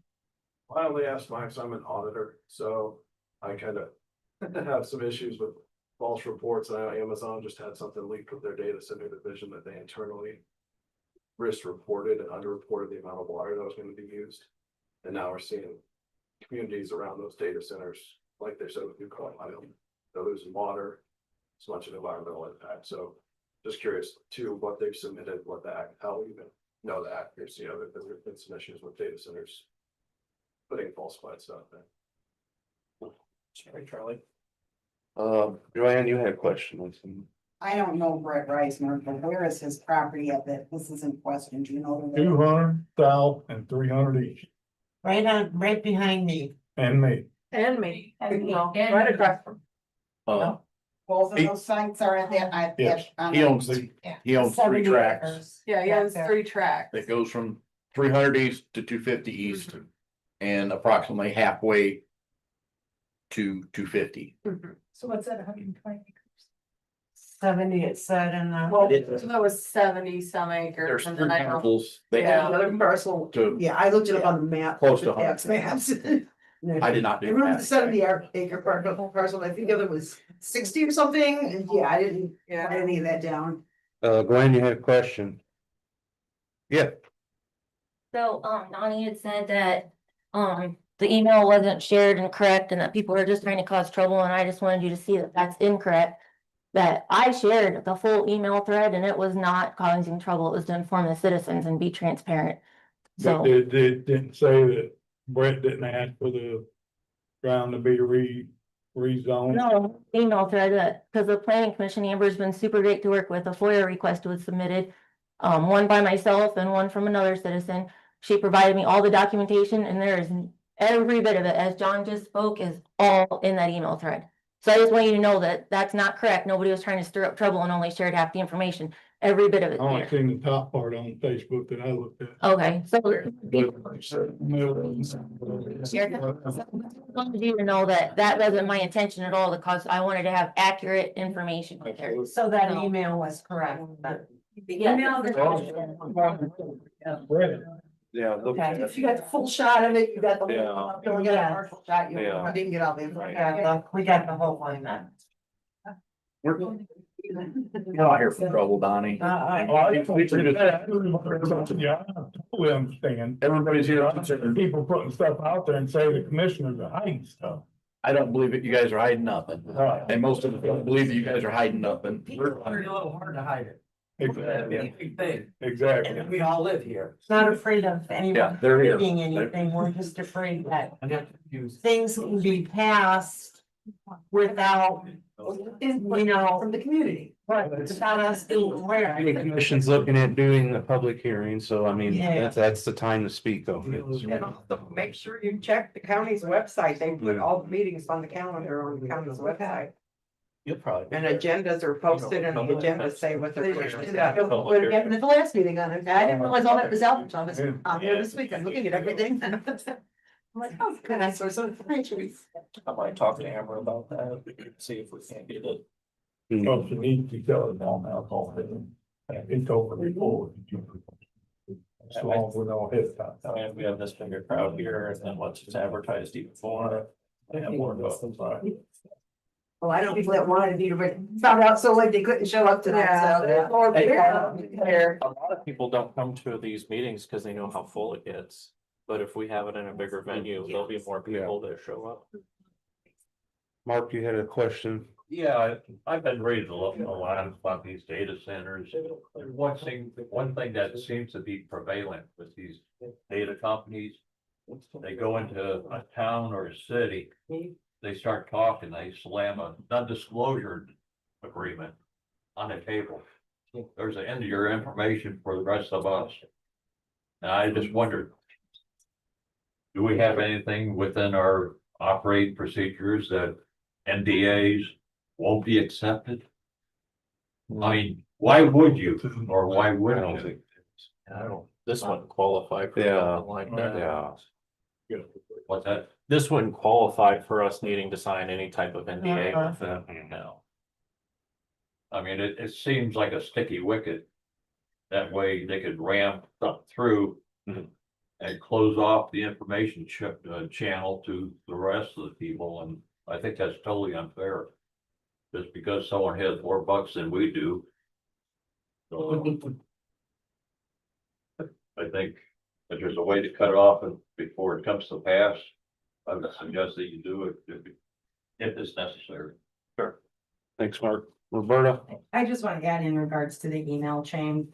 I only asked Mike, so I'm an auditor, so I kind of have some issues with false reports. And I know Amazon just had something leaked with their data center division that they internally risk reported and underreported the amount of water that was going to be used. And now we're seeing communities around those data centers, like they said with New Colorado, they're losing water. It's much of an environmental impact. So just curious too, what they've submitted, what that, how we even know the accuracy of it, because there's been some issues with data centers putting falsified stuff in. Sorry, Charlie. Joanne, you had a question. Listen. I don't know Brett Reisner, but where is his property at that? This is in question. Do you know? 200 south and 300 east, Right behind me. and me. And me, And right across from. Both of those sites are at that. Yes. He owns He owns 70 acres. Yeah, he has 3 tracks. That goes from 300 east to 250 east and approximately halfway to 250. So what's that, 120 acres? 70 it said in the. Well, so that was 70 some acres. There's And 3 then I know, parcels. They Yeah. Another parcel, to yeah, I looked it up on the map. Close to the tax 100. maps. I did not I do remember the that. 70 acre parcel, I think the other was 60 or something, and yeah, I didn't yeah. write any of that down. Glenn, you had a question? Yeah. So, Donnie had said that, the email wasn't shared and correct and that people were just trying to cause trouble, and I just wanted you to see that that's incorrect. That I shared the full email thread and it was not causing trouble, it was to inform the citizens and be transparent. But So, they didn't say that Brett didn't ask for the ground to be rezoned. no, email thread that, because the planning commission, Amber's been super great to work with, a FOIA request was submitted. One by myself and one from another citizen. She provided me all the documentation and there is every bit of it, as John just spoke, is all in that email thread. So I just want you to know that that's not correct. Nobody was trying to stir up trouble and only shared half the information. Every bit of I it. only seen the top part on Facebook that I looked at. Okay, so But- wanted you to know that that wasn't my intention at all, because I wanted to have accurate information right there. So that email was correct, but. The email. Brett, Yeah. Look Okay. If you got the full shot of it, you got the. Yeah. You got a partial shot, you Yeah. didn't get all the information. We got the whole line then. You're not here for trouble, Donnie. Yeah, I totally understand. Everybody's here. People putting stuff out there and say the commissioners are hiding stuff. I don't believe that you guys are hiding nothing. Right. And most of them don't believe that you guys are hiding nothing. A little hard to hide it. Exactly. Big thing. Exactly. And we all live here. Not afraid of Yeah, anyone they're here. doing anything, we're just afraid that I'm not confused. things can be passed without, you know, From the community. without us being aware. The commission's looking at doing the public hearing, so I mean, Yeah. that's the time to speak of it. And also make sure you check the county's website. They put all the meetings on the calendar on the county's website. You'll probably. And agendas are posted and the agendas say what they're. We're getting at the last meeting on it, I didn't realize all that was out, Thomas, this week, I'm looking at everything. I'm like, oh, good, I saw some information. I might talk to Amber about that, see if we can get it. Well, you need to tell it on alcohol. It's over before. So long as we know ahead of time. And we have this bigger crowd here, and then once it's advertised even more. They have more votes. Oh, I know people that wanted to be, but found out so late they couldn't show up tonight, so. Or A lot of people don't come to these meetings because they know how full it gets. But if we have it in a bigger venue, there'll be more people that show up. Mark, you had a question? Yeah, I've been reading a lot about these data centers. One thing that seems to be prevalent with these data companies, they go into a town or a city, they start talking, they slam a non-disclosure agreement on the table. There's the end of your information for the rest of us. And I just wondered, do we have anything within our operating procedures that NDAs won't be accepted? I mean, why would you, or why wouldn't you? I don't, this wouldn't qualify for Yeah. something like that. Yeah. What's that? This wouldn't qualify for us needing to sign any type of NDA with them, no. I mean, it seems like a sticky wicket. That way they could ram stuff through and close off the information channel to the rest of the people, and I think that's totally unfair. Just because someone has more bucks than we do. So I think if there's a way to cut it off before it comes to pass, I would suggest that you do it if it's necessary. Sure. Thanks, Mark. Roberta? I just want to add in regards to the email chain.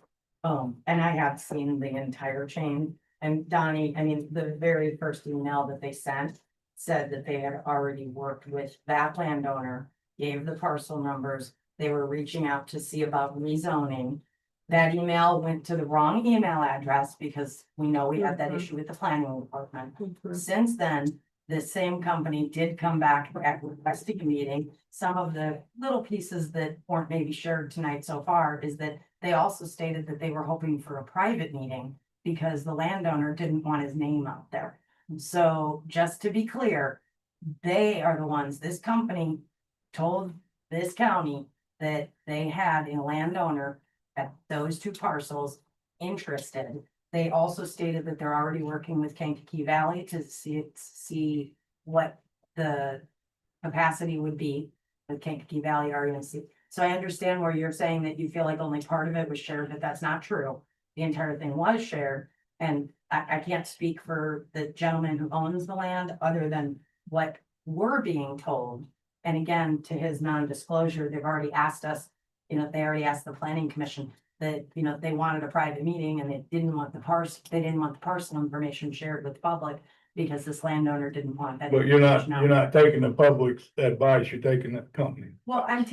And I have seen the entire chain. And Donnie, I mean, the very first email that they sent said that they had already worked with that landowner, gave the parcel numbers. They were reaching out to see about rezoning. That email went to the wrong email address because we know we had that issue with the planning department. Since then, the same company did come back at requesting a meeting. Some of the little pieces that weren't maybe shared tonight so far is that they also stated that they were hoping for a private meeting because the landowner didn't want his name out there. So just to be clear, they are the ones, this company told this county that they had a landowner at those two parcels interested. They also stated that they're already working with Kankakee Valley to see what the capacity would be with Kankakee Valley REMC. So I understand where you're saying that you feel like only part of it was shared, but that's not true. The entire thing was shared, and I can't speak for the gentleman who owns the land other than what we're being told. And again, to his non-disclosure, they've already asked us, they already asked the planning commission that, they wanted a private meeting and they didn't want the parcel information shared with the public because this landowner didn't want that. But you're information out. not taking the public's advice, you're taking the company. Well, I'm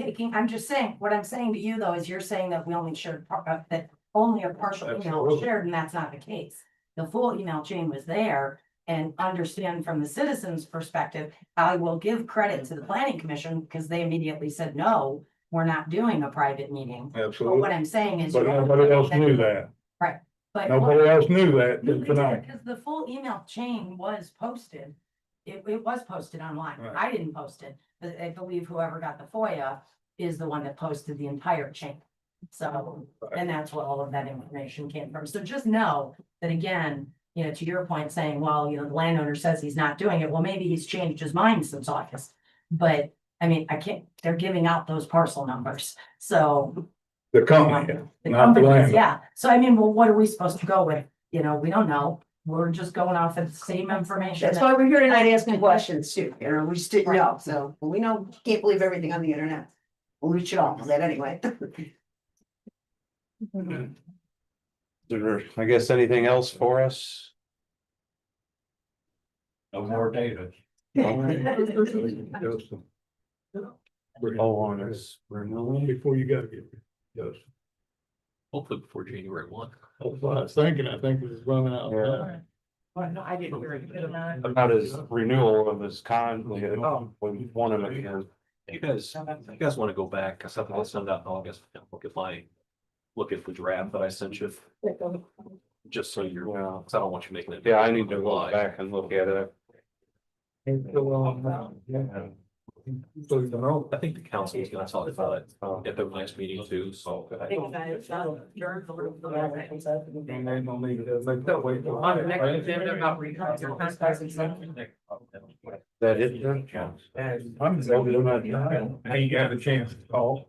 just saying, what I'm saying to you though, is you're saying that we only shared, that only a partial email was Absolutely. shared, and that's not the case. The full email chain was there, and understand from the citizens' perspective, I will give credit to the planning commission because they immediately said, no, we're not doing a private meeting. But what Absolutely. I'm saying is. But nobody else knew that. Right, but. Nobody else knew that No, till they did, tonight. because the full email chain was posted. It was posted online. Right. I didn't post it, but I believe whoever got the FOIA is the one that posted the entire chain. So, and that's where all of that information came from. So just know that again, to your point saying, well, the landowner says he's not doing it. Well, maybe he's changed his mind since August. But I mean, they're giving out those parcel numbers. So. The company, The not the companies, land. yeah. So I mean, well, what are we supposed to go with? We don't know. We're just going off of the same information. That's why we're here tonight asking questions too, we just didn't know, so we know, can't believe everything on the internet. Well, we should all know that anyway. Is there, I guess, anything else for us? No more data. Oh, on this renewal? Before you gotta get. Yes. Hopefully before January 1. That's what I was thinking, I think it was running out. Yeah. Well, no, I didn't hear it. About his renewal of his we want him again. You guys want to go back, because I will send out in August, look at the draft that I sent you. Just so you're, because I don't want you making it. Yeah, I need to go back and look at it. I think the council is gonna talk about it at their last meeting too, so. That is. I ain't got a chance to call.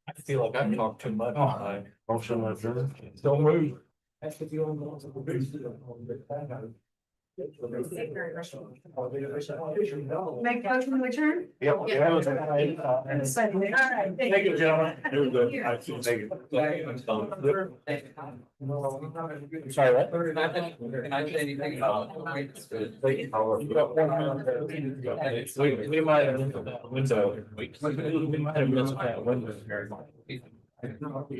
I feel like I've talked too much. Motion adjourned. Don't move. That's what the only ones that were based on. Make motion to adjourn? Yep. All right. Thank you, gentlemen. It was good. I see. Thank you. Sorry, what? Can I say anything about? We might have missed that window. We might have missed that window.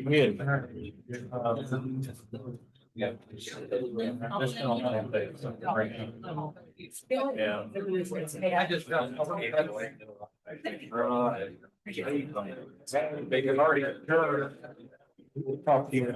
We had. Yeah. Yeah. I just felt. They can already. We'll talk to you.